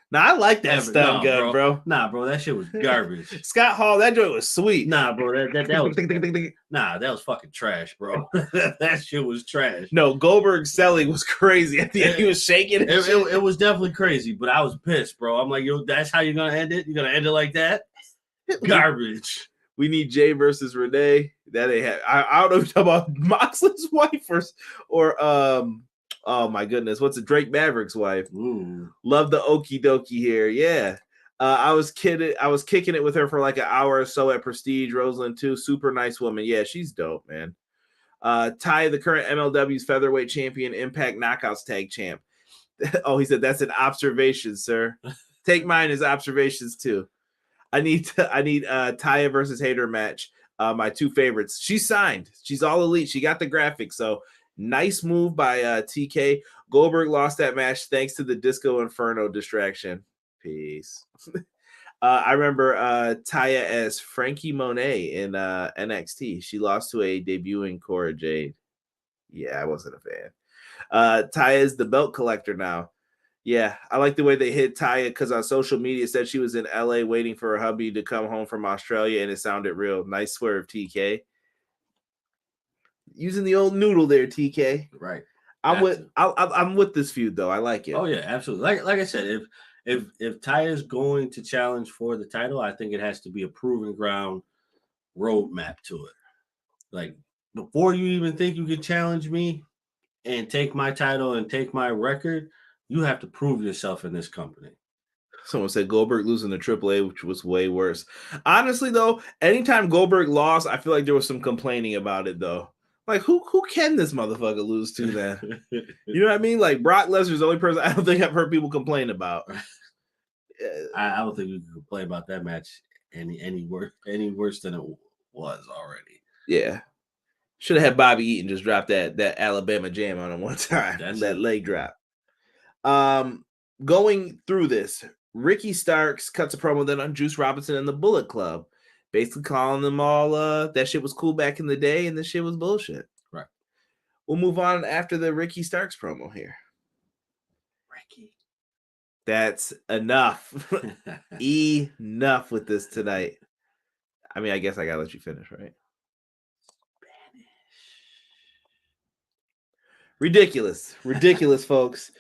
Now I like that stun gun, bro. Nah, bro, that shit was garbage. Scott Hall, that joint was sweet. Nah, bro, that was nah, that was fucking trash, bro. That shit was trash. No, Goldberg's selling was crazy. At the end, he was shaking. It was definitely crazy, but I was pissed, bro. I'm like, yo, that's how you're gonna end it? You're gonna end it like that? Garbage. We need Jay versus Renee. That ain't have. I don't know if you're talking about Moxley's wife or oh my goodness, what's it? Drake Maverick's wife. Ooh. Love the okie dokie here. Yeah. I was kicking it with her for like an hour or so at Prestige. Roseland too. Super nice woman. Yeah, she's dope, man. Ty, the current MLW's featherweight champion, Impact Knockouts tag champ. Oh, he said that's an observation, sir. Take mine as observations too. I need Taya versus Hayter match. My two favorites. She's signed. She's all elite. She got the graphics. So nice move by TK. Goldberg lost that match thanks to the Disco Inferno distraction. Peace. I remember Taya as Frankie Monet in NXT. She lost to a debuting Cora Jade. Yeah, I wasn't a fan. Taya is the belt collector now. Yeah, I like the way they hit Taya because on social media it said she was in LA waiting for her hubby to come home from Australia, and it sounded real. Nice swerve, TK. Using the old noodle there, TK. Right. I'm with this feud though. I like it. Oh yeah, absolutely. Like I said, if Taya is going to challenge for the title, I think it has to be a proven ground roadmap to it. Like before you even think you can challenge me and take my title and take my record, you have to prove yourself in this company. Someone said Goldberg losing to AAA, which was way worse. Honestly, though, anytime Goldberg lost, I feel like there was some complaining about it, though. Like, who can this motherfucker lose to then? You know what I mean? Like, Brock Lesnar's the only person I don't think I've heard people complain about. I don't think we can complain about that match any worse than it was already. Yeah. Should have had Bobby Eaton just drop that Alabama jam on him one time. That leg drop. Going through this, Ricky Starks cuts a promo then on Juice Robinson and the Bullet Club, basically calling them all that shit was cool back in the day and this shit was bullshit. Right. We'll move on after the Ricky Starks promo here. Ricky. That's enough. Enough with this tonight. I mean, I guess I gotta let you finish, right? Ridiculous, folks.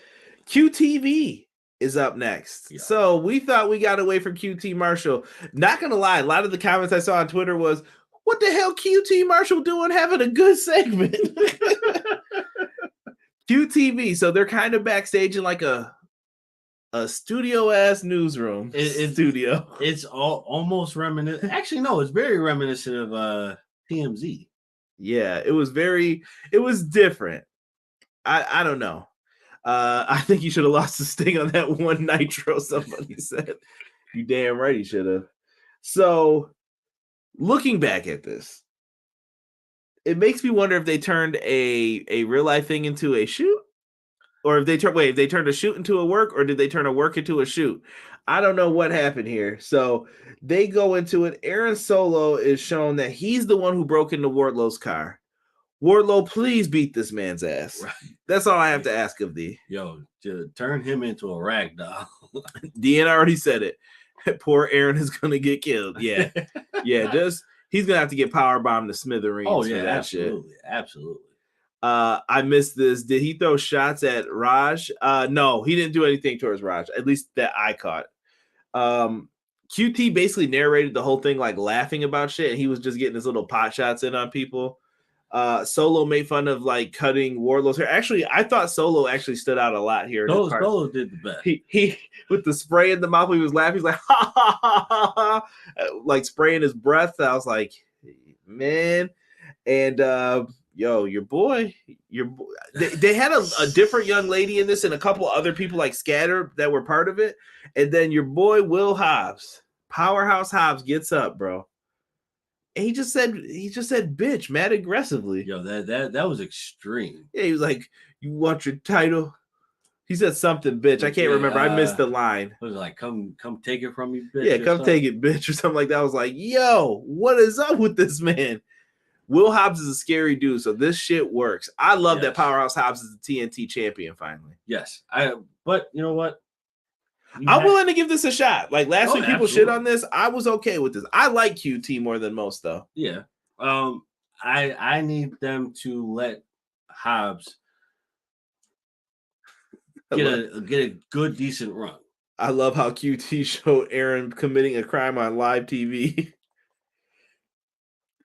QTV is up next. Yeah. So we thought we got away from QT Marshall. Not gonna lie, a lot of the comments I saw on Twitter was, what the hell QT Marshall doing having a good segment? QTV, so they're kind of backstage in like a studio ass newsroom. Studio. It's almost reminiscent. Actually, no, it's very reminiscent of TMZ. Yeah, it was different. I don't know. I think he should have lost the sting on that one Nitro, somebody said. You damn right he should have. So, looking back at this, it makes me wonder if they turned a real life thing into a shoot, or if they turned a shoot into a work, or did they turn a work into a shoot? I don't know what happened here. So they go into it. Aaron Solo is shown that he's the one who broke into Wardlow's car. Wardlow, please beat this man's ass. Right. That's all I have to ask of thee. Yo, to turn him into a rag doll. Deanna already said it. Poor Aaron is gonna get killed. Yeah. He's gonna have to get power bombed to smithereens. Oh yeah, for that absolutely, shit. Absolutely. I missed this. Did he throw shots at Raj? No, he didn't do anything towards Raj. At least that I caught. QT basically narrated the whole thing like laughing about shit, and he was just getting his little pot shots in on people. Solo made fun of like cutting Wardlow's hair. Actually, I thought Solo actually stood out a lot here. Solo did the best. He with the spray in the mouth when he was laughing, he's like ha ha ha ha, ha like spraying his breath. I was like, man, and your boy, they had a different young lady in this and a couple other people like scattered that were part of it, and then your boy Will Hobbs, Powerhouse Hobbs, gets up, bro. And he just said bitch mad aggressively. Yo, that was extreme. Yeah, he was like, you want your title? He said something, bitch. I can't remember. I missed the line. It was like, come take it from me, bitch. Yeah, come take it, bitch, or something like that. I was like, yo, what is up with this man? Will Hobbs is a scary dude, so this shit works. I love that Powerhouse Hobbs is the TNT champion finally. Yes. But you know what? I'm willing to give this a shot. Like last week, people shit on this. I was okay with this. I like QT more than most, though. Yeah. I need them to let Hobbs get a good, decent run. I love how QT showed Aaron committing a crime on live TV.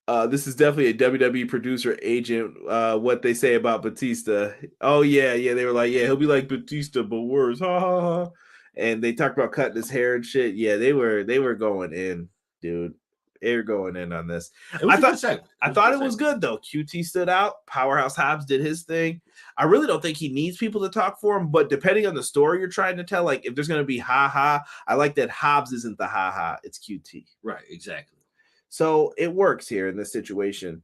This is definitely a WWE producer agent. What they say about Batista. Oh yeah. They were like, yeah, he'll be like Batista, but worse. Ha ha ha. And they talked about cutting his hair and shit. Yeah, they were going in, dude. They were going in on this. I thought it was good though. QT stood out. Powerhouse Hobbs did his thing. I really don't think he needs people to talk for him, but depending on the story you're trying to tell, like if there's gonna be ha ha, I like that Hobbs isn't the ha ha, it's QT. Right, exactly. So it works here in this situation.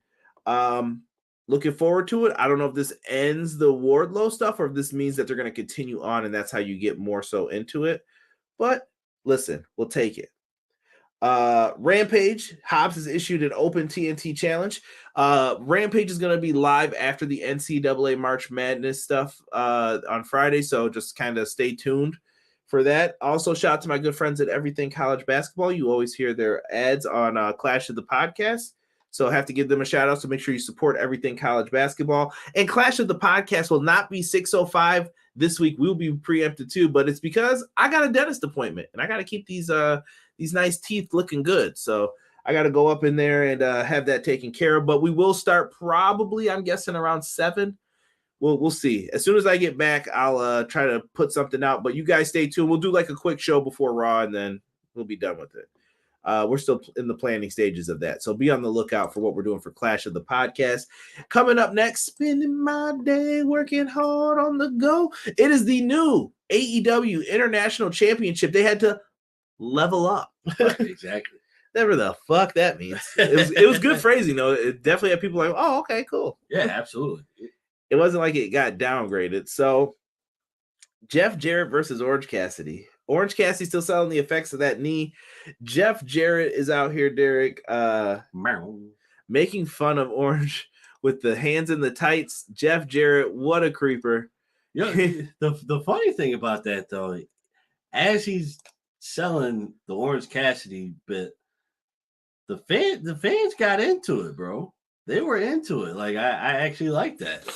Looking forward to it. I don't know if this ends the Wardlow stuff or if this means that they're going to continue on and that's how you get more so into it. But listen, we'll take it. Rampage, Hobbs has issued an open TNT challenge. Rampage is going to be live after the NCAA March Madness stuff on Friday, so just kind of stay tuned for that. Also, shout out to my good friends at Everything College Basketball. You always hear their ads on Clash of the Podcast. So I have to give them a shout out. So make sure you support Everything College Basketball. And Clash of the Podcast will not be 6:05 this week. We'll be preempted too, but it's because I got a dentist appointment and I got to keep these nice teeth looking good. So I got to go up in there and have that taken care of. But we will start probably, I'm guessing, around 7. We'll see. As soon as I get back, I'll try to put something out. But you guys stay tuned. We'll do like a quick show before Raw, and then we'll be done with it. We're still in the planning stages of that. So be on the lookout for what we're doing for Clash of the Podcast. Coming up next, spending my day working hard on the go. It is the new AEW International Championship. They had to level up. Exactly. Whatever the fuck that means. It was good phrasing, though. It definitely had people like, oh, okay, cool. Yeah, absolutely. It wasn't like it got downgraded. So Jeff Jarrett versus Orange Cassidy. Orange Cassidy still selling the effects of that knee. Jeff Jarrett is out here, Derek, making fun of Orange with the hands in the tights. Jeff Jarrett, what a creeper. The funny thing about that, though, as he's selling the Orange Cassidy bit, the fans got into it, bro. They were into it. Like, I actually like that.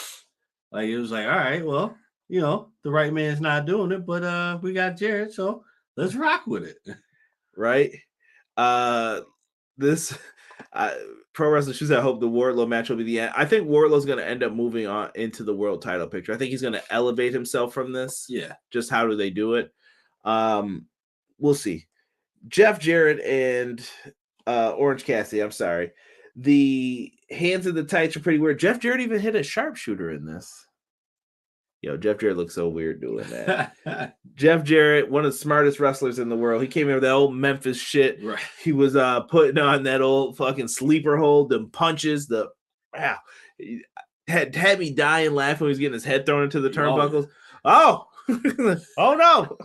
Like, it was like, all right, well, the right man's not doing it, but we got Jarrett, so let's rock with it. Right? This Pro Wrestling Shoes, I hope the Wardlow match will be the end. I think Wardlow's going to end up moving on into the world title picture. I think he's going to elevate himself from this. Yeah. Just how do they do it? We'll see. Jeff Jarrett and Orange Cassidy, I'm sorry. The hands in the tights are pretty weird. Jeff Jarrett even hit a sharpshooter in this. Yo, Jeff Jarrett looks so weird doing that. Jeff Jarrett, one of the smartest wrestlers in the world. He came in with that old Memphis shit. Right. He was putting on that old fucking sleeper hold, them punches, had me dying laughing when he was getting his head thrown into the turnbuckles. Oh no.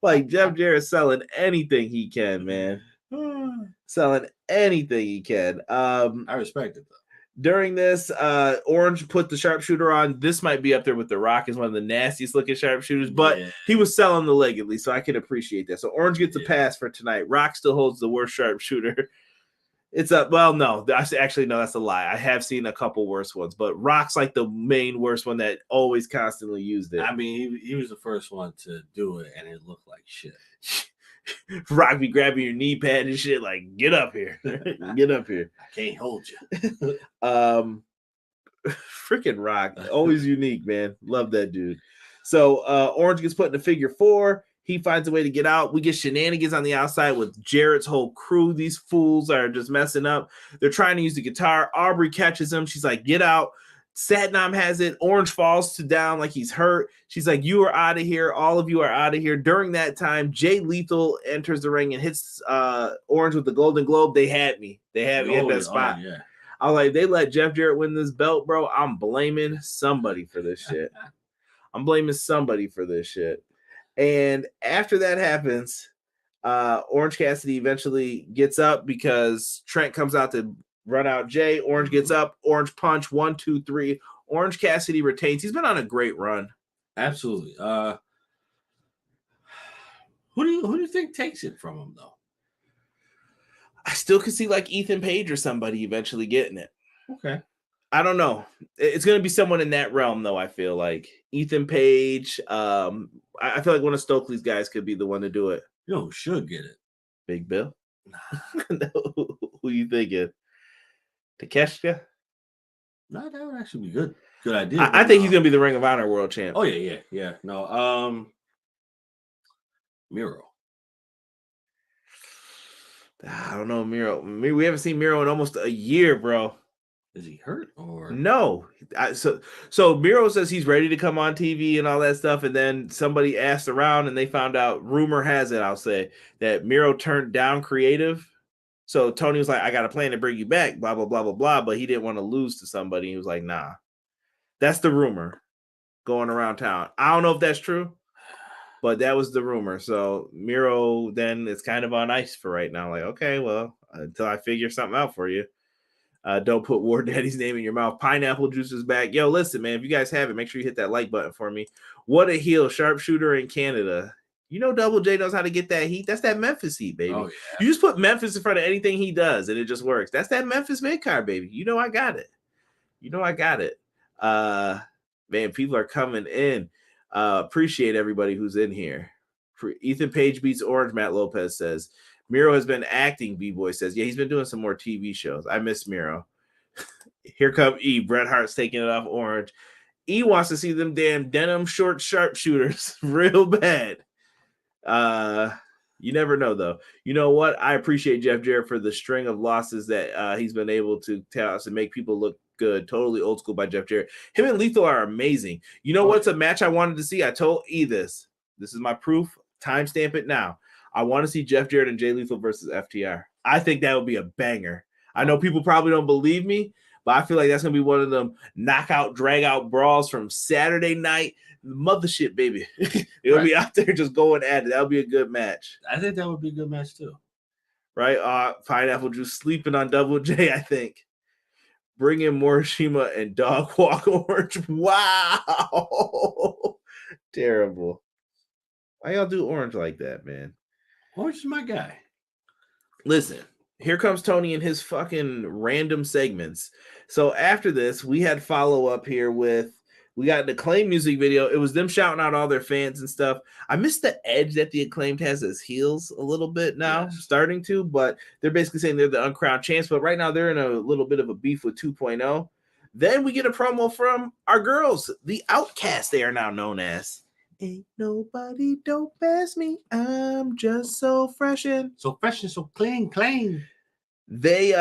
Like Jeff Jarrett selling anything he can, man. Selling anything he can. I respect it though. During this, Orange put the sharpshooter on. This might be up there with The Rock as one of the nastiest looking sharpshooters, but he was selling the leg at least, so I can appreciate that. So Orange gets a pass for tonight. Rock still holds the worst sharpshooter. It's up. Well, no, actually, no, that's a lie. I have seen a couple worse ones, but Rock's like the main worst one that always constantly used it. I mean, he was the first one to do it, and it looked like shit. Rock be grabbing your knee pad and shit, like, get up here. Get up here. I can't hold you. Freaking Rock. Always unique, man. Love that dude. So Orange gets put in a figure 4. He finds a way to get out. We get shenanigans on the outside with Jarrett's whole crew. These fools are just messing up. They're trying to use the guitar. Aubrey catches him. She's like, get out. Satnam has it. Orange falls down like he's hurt. She's like, you are out of here. All of you are out of here. During that time, Jay Lethal enters the ring and hits Orange with the Golden Globe. They had me. They had me at that spot. Yeah. I was like, they let Jeff Jarrett win this belt, bro. I'm blaming somebody for this shit. And after that happens, Orange Cassidy eventually gets up because Trent comes out to run out Jay. Orange gets up. Orange punch. 1, 2, 3. Orange Cassidy retains. He's been on a great run. Absolutely. Who do you think takes it from him though? I still could see like Ethan Page or somebody eventually getting it. Okay. I don't know. It's going to be someone in that realm though. I feel like Ethan Page. I feel like one of Stokely's guys could be the one to do it. You know who should get it? Big Bill. No, who you thinking? Takeshita? No, that would actually be good. Good idea. I think he's gonna be the Ring of Honor world champ. Oh yeah. No, Miro. I don't know, Miro. We haven't seen Miro in almost a year, bro. Is he hurt or no? So Miro says he's ready to come on TV and all that stuff, and then somebody asked around and they found out. Rumor has it, I'll say, that Miro turned down creative. So Tony was like, I got a plan to bring you back, blah, blah, blah, blah, blah. But he didn't want to lose to somebody. He was like, nah. That's the rumor going around town. I don't know if that's true, but that was the rumor. So Miro then is kind of on ice for right now. Like, okay, well, until I figure something out for you. Don't put War Daddy's name in your mouth. Pineapple Juice is back. Yo, listen, man, if you guys have it, make sure you hit that like button for me. What a heel, sharpshooter in Canada. You know Double J knows how to get that heat. That's that Memphis heat, baby. Oh, yeah. You just put Memphis in front of anything he does, and it just works. That's that Memphis mid-card, baby. You know I got it. Man, people are coming in. Appreciate everybody who's in here. Ethan Page beats Orange, Matt Lopez says. Miro has been acting, B-Boy says. Yeah, he's been doing some more TV shows. I miss Miro. Here come E. Bret Hart's taking it off Orange. E wants to see them damn denim short sharpshooters real bad. You never know, though. You know what? I appreciate Jeff Jarrett for the string of losses that he's been able to tell us and make people look good. Totally old school by Jeff Jarrett. Him and Lethal are amazing. You know what's a match I wanted to see? I told E this. This is my proof. Timestamp it now. I want to see Jeff Jarrett and Jay Lethal versus FTR. I think that would be a banger. I know people probably don't believe me, but I feel like that's going to be one of them knockout, drag-out brawls from Saturday night. Mothership, baby. It'll be out there just going at it. That'll be a good match. I think that would be a good match too. Right? Pineapple Juice sleeping on Double J, I think. Bring in Morishima and Dog Walk Orange. Wow. Terrible. Why y'all do Orange like that, man? Orange is my guy. Listen, here comes Tony and his fucking random segments. So after this, we had follow-up here with we got an Acclaimed music video. It was them shouting out all their fans and stuff. I missed the edge that the Acclaimed has as heels a little bit now, starting to, but they're basically saying they're the uncrowned champs. But right now they're in a little bit of a beef with 2.0. Then we get a promo from our girls, the Outcasts, they are now known as. Ain't nobody dope as me. I'm just so fresh and so clean. They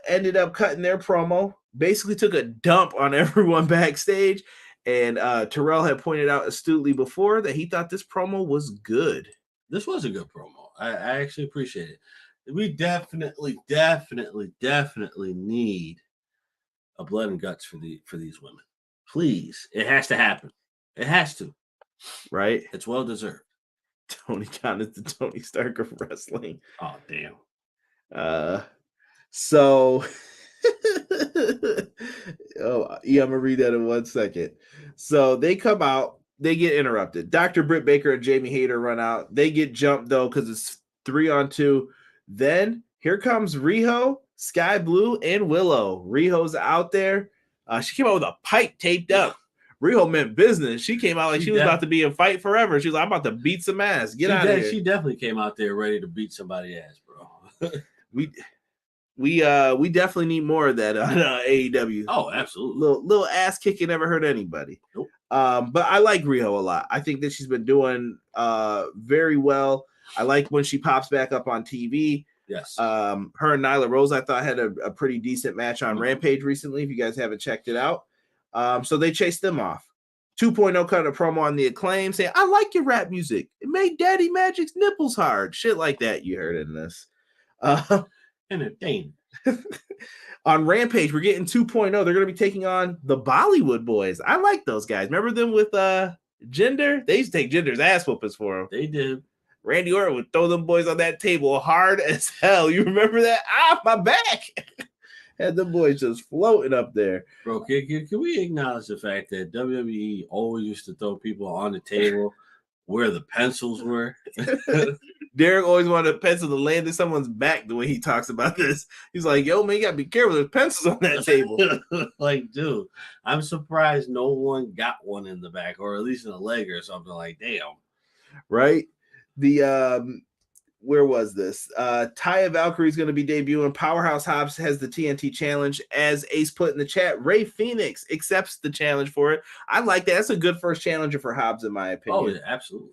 ended up cutting their promo, basically took a dump on everyone backstage. And Terrell had pointed out astutely before that he thought this promo was good. This was a good promo. I actually appreciate it. We definitely need a blood and guts for these women. Please, it has to happen. It has to. Right? It's well deserved. Tony Khan is the Tony Stark of wrestling. Oh, damn. So I'm gonna read that in 1 second. So they come out, they get interrupted. Dr. Britt Baker and Jamie Hayter run out. They get jumped though because it's 3-on-2. Then here comes Riho, Sky Blue, and Willow. Riho's out there. She came out with a pipe taped up. Riho meant business. She came out like she was about to be in fight forever. She was like, I'm about to beat some ass. Get out of here. She definitely came out there ready to beat somebody's ass, bro. We definitely need more of that on AEW. Oh, absolutely. Little ass kicking never hurt anybody. Nope. But I like Riho a lot. I think that she's been doing very well. I like when she pops back up on TV. Yes. Her and Nyla Rose, I thought, had a pretty decent match on Rampage recently, if you guys haven't checked it out. So they chased them off. 2.0 cut a promo on the Acclaim saying, I like your rap music. It made Daddy Magic's nipples hard. Shit like that you heard in this. Entertain. On Rampage, we're getting 2.0. They're going to be taking on the Bollywood Boys. I like those guys. Remember them with Jinder? They used to take Jinder's ass whoopings for them. They did. Randy Orton would throw them boys on that table hard as hell. You remember that? My back. Had the boys just floating up there. Bro, can we acknowledge the fact that WWE always used to throw people on the table where the pencils were? Derek always wanted a pencil to land in someone's back the way he talks about this. He's like, yo, man, you got to be careful. There's pencils on that table. Like, dude, I'm surprised no one got one in the back or at least in a leg or something. Like, damn. Right? Where was this? Taya Valkyrie is going to be debuting. Powerhouse Hobbs has the TNT challenge. As Ace put in the chat, Ray Phoenix accepts the challenge for it. I like that. That's a good first challenger for Hobbs, in my opinion. Oh, yeah, absolutely.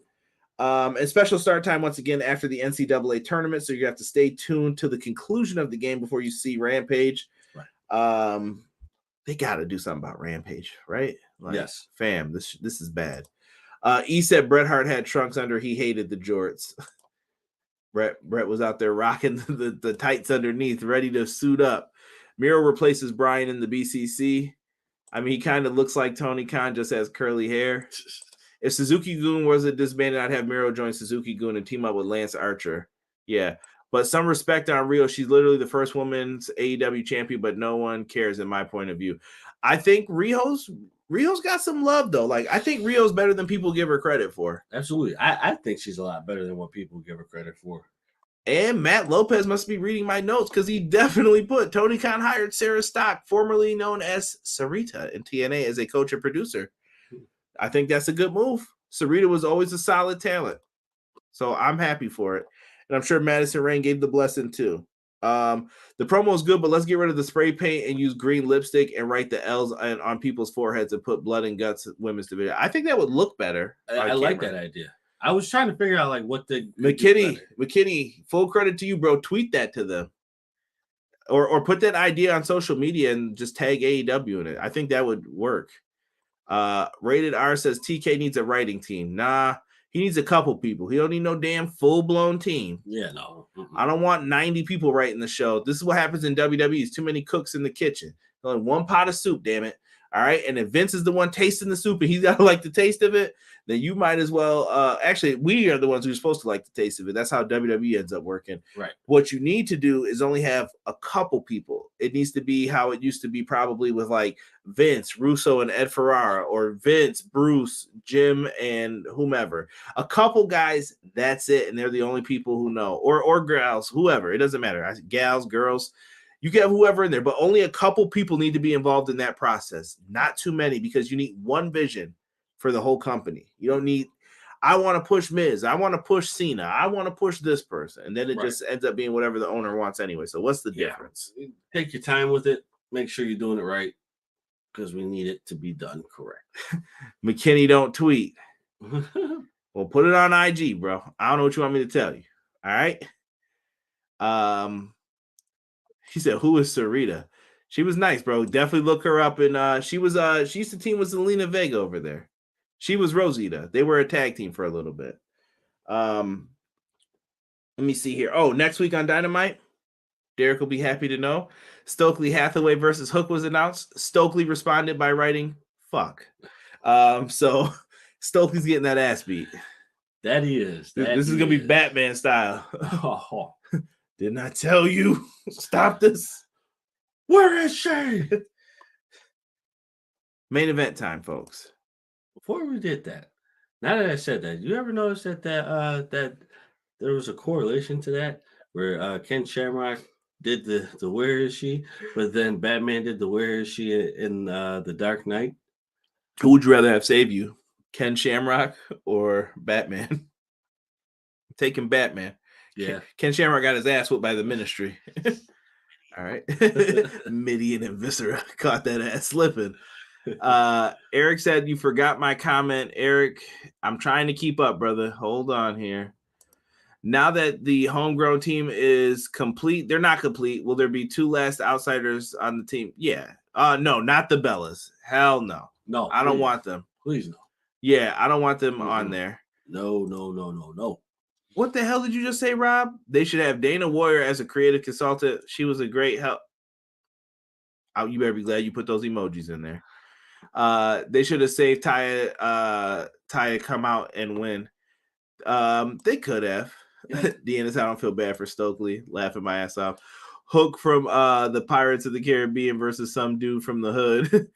And special start time once again after the NCAA tournament, so you have to stay tuned to the conclusion of the game before you see Rampage. Right. They got to do something about Rampage, right? Like, yes, fam. This is bad. E said Bret Hart had trunks under. He hated the jorts. Bret was out there rocking the tights underneath, ready to suit up. Miro replaces Brian in the BCC. I mean, he kind of looks like Tony Khan, just has curly hair. If Suzuki-gun wasn't disbanded, I'd have Miro join Suzuki-gun and team up with Lance Archer. Yeah. But some respect on Rio. She's literally the first women's AEW champion, but no one cares in my point of view. I think Rio's got some love, though. Like, I think Rio's better than people give her credit for. Absolutely. I think she's a lot better than what people give her credit for. And Matt Lopez must be reading my notes because he definitely put Tony Khan hired Sarah Stock, formerly known as Sarita in TNA, as a coach and producer. I think that's a good move. Sarita was always a solid talent. So I'm happy for it. And I'm sure Madison Rain gave the blessing too. The promo is good, but let's get rid of the spray paint and use green lipstick and write the L's on people's foreheads and put blood and guts women's division. I think that would look better. I like that idea. I was trying to figure out like what the McKinney, full credit to you, bro. Tweet that to them. Or put that idea on social media and just tag AEW in it. I think that would work. Rated R says TK needs a writing team. Nah, he needs a couple people. He don't need no damn full-blown team. Yeah, no. I don't want 90 people writing the show. This is what happens in WWE. It's too many cooks in the kitchen. Only one pot of soup, damn it. All right. And if Vince is the one tasting the soup and he's got to like the taste of it, then you might as well. Actually, we are the ones who are supposed to like the taste of it. That's how WWE ends up working. Right. What you need to do is only have a couple people. It needs to be how it used to be, probably with like Vince, Russo, and Ed Ferrara, or Vince, Bruce, Jim, and whomever. A couple guys, that's it. And they're the only people who know. Or gals, whoever. It doesn't matter. Gals, girls. You can have whoever in there, but only a couple people need to be involved in that process. Not too many, because you need one vision for the whole company. You don't need, I want to push Miz. I want to push Cena. I want to push this person. And then it just ends up being whatever the owner wants anyway. So what's the difference? Take your time with it. Make sure you're doing it right, because we need it to be done correct. McKinney don't tweet. Well, put it on IG, bro. I don't know what you want me to tell you. All right. He said, who is Sarita? She was nice, bro. Definitely look her up. And she used to team with Zelina Vega over there. She was Rosita. They were a tag team for a little bit. Let me see here. Oh, next week on Dynamite, Derek will be happy to know, Stokely Hathaway versus Hook was announced. Stokely responded by writing, fuck. So Stokely's getting that ass beat. That he is. This is going to be Batman style. Oh. Didn't I tell you? Stop this. Where is she? Main event time, folks. Before we did that, now that I said that, you ever notice that that there was a correlation to that, where Ken Shamrock did the Where Is She, but then Batman did the Where Is She in the Dark Knight? Who would you rather have save you, Ken Shamrock or Batman? I'm taking Batman. Yeah. Ken Shamrock got his ass whooped by the Ministry. All right. Midian and Viscera caught that ass slipping. Eric said, you forgot my comment. Eric, I'm trying to keep up, brother. Hold on here. Now that the homegrown team is complete, they're not complete. Will there be two last outsiders on the team? Yeah. No, not the Bellas. Hell no. No. I don't want them. Please no. Yeah, I don't want them on there. No. What the hell did you just say, Rob? They should have Dana Warrior as a creative consultant. She was a great help. Oh, you better be glad you put those emojis in there. They should have saved Taya come out and win. They could have. Deanna, I don't feel bad for Stokely. Laughing my ass off. Hook from the Pirates of the Caribbean versus some dude from the hood.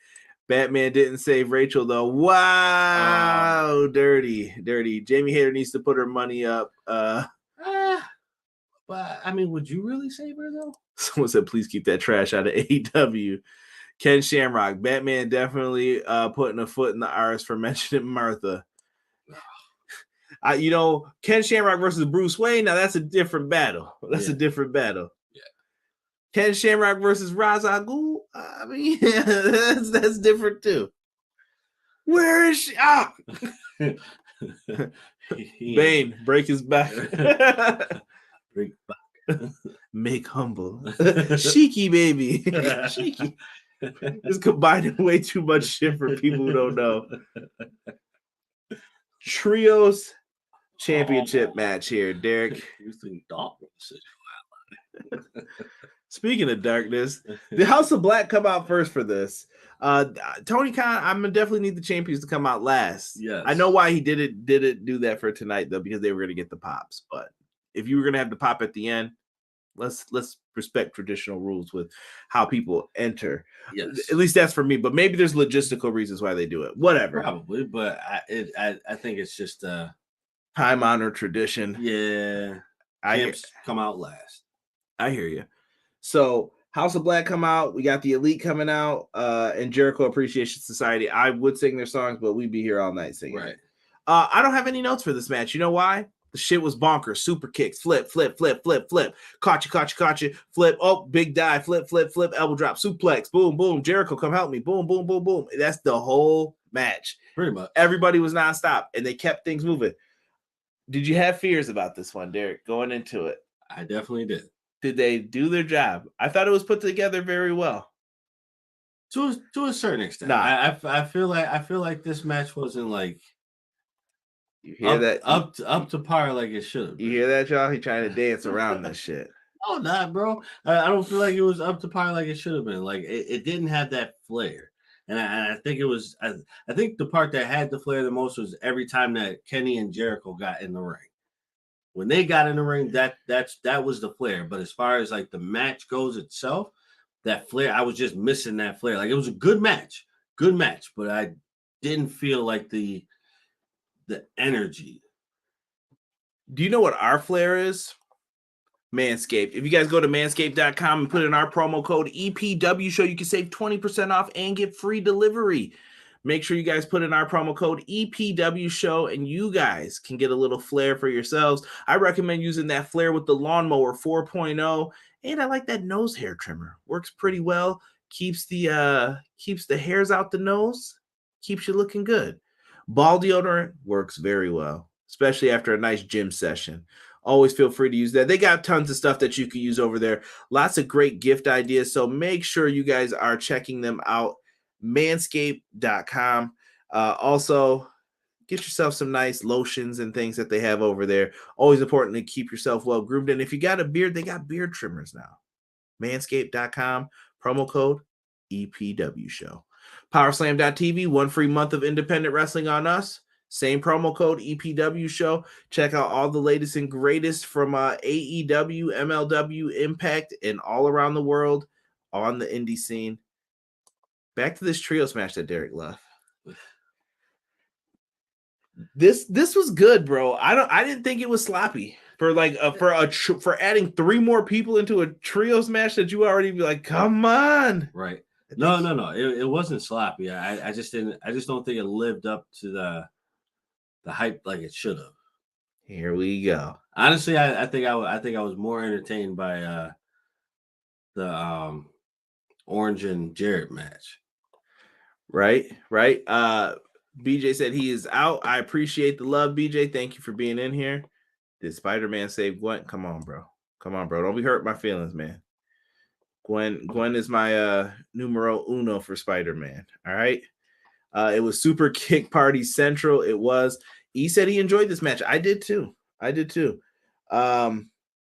Batman didn't save Rachel, though. Wow. Dirty. Jamie Hayter needs to put her money up. But I mean, would you really save her, though? Someone said, please keep that trash out of AEW. Ken Shamrock. Batman definitely putting a foot in the arse for mentioning Martha. Ken Shamrock versus Bruce Wayne. Now, that's a different battle. A different battle. Ken Shamrock versus Ra's al Ghul. I mean, that's different too. Where is she? Bane, break his back. Break back. Make humble. Sheiky, baby. Sheiky. Just combining way too much shit for people who don't know. Trios championship match here, Derek. You think Dalton said Speaking of darkness, the House of Black come out first for this. Tony Khan, I'm gonna definitely need the champions to come out last. Yes. I know why he didn't do that for tonight though, because they were gonna get the pops. But if you were gonna have the pop at the end, let's respect traditional rules with how people enter. Yes. At least that's for me. But maybe there's logistical reasons why they do it. Whatever. Probably, but I think it's just time honored tradition. Yeah. Champs come out last. I hear you. So House of Black come out. We got the Elite coming out, and Jericho Appreciation Society. I would sing their songs, but we'd be here all night singing. Right. I don't have any notes for this match. You know why? The shit was bonkers. Super kicks, flip. Caught you, flip. Oh, big dive, flip, elbow drop, suplex, boom, boom. Jericho, come help me. Boom, boom, boom, boom. That's the whole match. Pretty much. Everybody was nonstop, and they kept things moving. Did you have fears about this one, Derek, going into it? I definitely did. Did they do their job? I thought it was put together very well. To a certain extent. Nah. I feel like this match wasn't like You hear up to par like it should have been. You hear that, y'all? He trying to dance around this shit. No, not bro. I don't feel like it was up to par like it should have been. Like it didn't have that flair. And I think it was. I think the part that had the flair the most was every time that Kenny and Jericho got in the ring. When they got in the ring, that was the flair. But as far as like the match goes itself, that flair, I was just missing that flair. Like it was a good match, but I didn't feel like the energy. Do you know what our flair is? Manscaped. If you guys go to manscaped.com and put in our promo code EPW show, you can save 20% off and get free delivery. Make sure you guys put in our promo code EPW show and you guys can get a little flair for yourselves. I recommend using that flair with the Lawnmower 4.0, and I like that nose hair trimmer. Works pretty well. Keeps the hairs out the nose. Keeps you looking good. Ball deodorant works very well, especially after a nice gym session. Always feel free to use that. They got tons of stuff that you can use over there. Lots of great gift ideas. So make sure you guys are checking them out. Manscaped.com. Also, get yourself some nice lotions and things that they have over there. Always important to keep yourself well groomed. And if you got a beard, they got beard trimmers now. Manscaped.com. Promo code EPW show. Powerslam.tv. 1 free month of independent wrestling on us. Same promo code EPW show. Check out all the latest and greatest from AEW, MLW, Impact, and all around the world on the indie scene. Back to this trios match that Derek left. This was good, bro. I didn't think it was sloppy for like for adding 3 more people into a trios match that you already be like, come on, right? No. It wasn't sloppy. I just don't think it lived up to the hype like it should have. Here we go. Honestly, I think I was more entertained by the Orange and Jarrett match. Right. BJ said he is out. I appreciate the love, BJ. Thank you for being in here. Did Spider-Man save Gwen? Come on, bro. Don't be hurt my feelings, man. Gwen is my numero uno for Spider-Man. All right. It was Super Kick Party Central. It was. He said he enjoyed this match. I did too.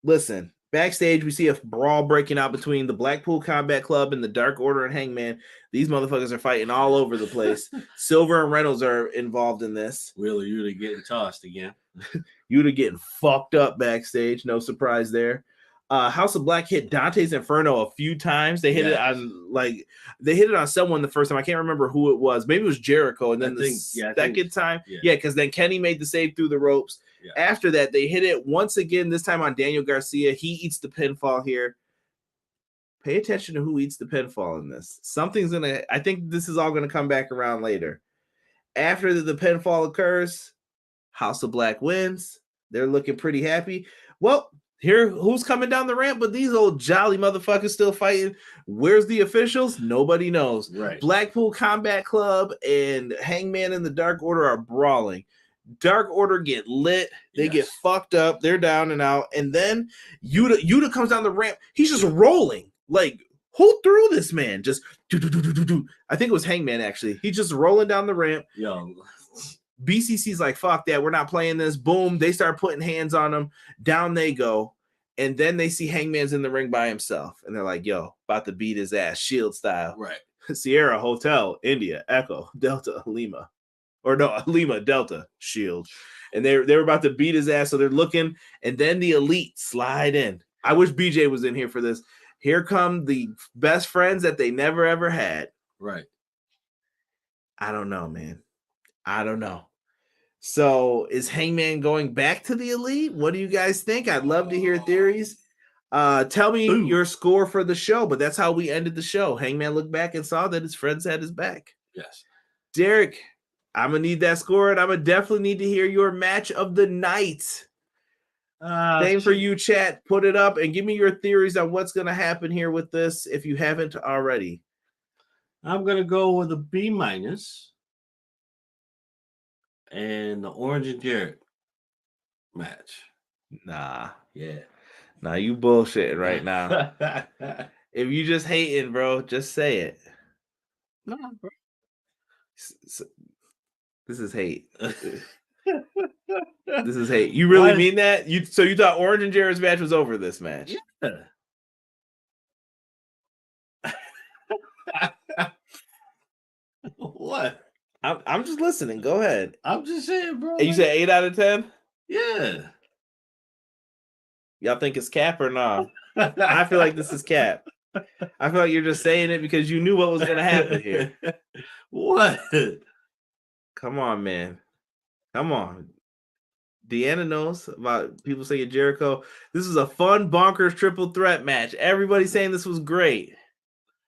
Listen, backstage, we see a brawl breaking out between the Blackpool Combat Club and the Dark Order and Hangman. These motherfuckers are fighting all over the place. Silver and Reynolds are involved in this. Wheeler Yuta getting tossed again. Yuta getting fucked up backstage. No surprise there. House of Black hit Dante's Inferno a few times. They hit it on someone the first time. I can't remember who it was. Maybe it was Jericho. And then second time, because then Kenny made the save through the ropes. Yeah. After that, they hit it once again, this time on Daniel Garcia. He eats the pinfall here. Pay attention to who eats the pinfall in this. I think this is all gonna come back around later. After the pinfall occurs, House of Black wins. They're looking pretty happy. Well, here, who's coming down the ramp? But these old jolly motherfuckers still fighting. Where's the officials? Nobody knows. Right. Blackpool Combat Club and Hangman and the Dark Order are brawling. Dark Order get lit. They get fucked up. They're down and out. And then Yuta comes down the ramp. He's just rolling. Like, who threw this man? Just do. I think it was Hangman, actually. He's just rolling down the ramp. Yo. BCC's like, fuck that, we're not playing this. Boom, they start putting hands on him. Down they go. And then they see Hangman's in the ring by himself. And they're like, yo, about to beat his ass, Shield style. Right. Sierra, Hotel, India, Echo, Delta, Lima. Or no, Lima, Delta, Shield. And they were about to beat his ass, so they're looking. And then the Elite slide in. I wish BJ was in here for this. Here come the best friends that they never, ever had. Right. I don't know, man. I don't know. So is Hangman going back to the Elite? What do you guys think? I'd love to hear theories. Tell me your score for the show, but that's how we ended the show. Hangman looked back and saw that his friends had his back. Yes. Derek, I'm going to need that score, and I'm going to definitely need to hear your match of the night. Same for you, chat. Put it up and give me your theories on what's going to happen here with this if you haven't already. I'm going to go with a B-. And the Orange and Jarrett match. Nah, Yeah. you bullshitting right now. If you just hating, bro, just say it. Nah, bro. This is hate. This is hate. You really mean that? So you thought Orange and Jarrett's match was over this match? Yeah. What? I'm just listening. Go ahead. I'm just saying, bro. And you said 8 out of 10? Yeah. Y'all think it's cap or nah? I feel like this is cap. I feel like you're just saying it because you knew what was going to happen here. What? Come on, man. Come on. Deanna knows about people saying Jericho. This was a fun, bonkers triple threat match. Everybody's saying this was great.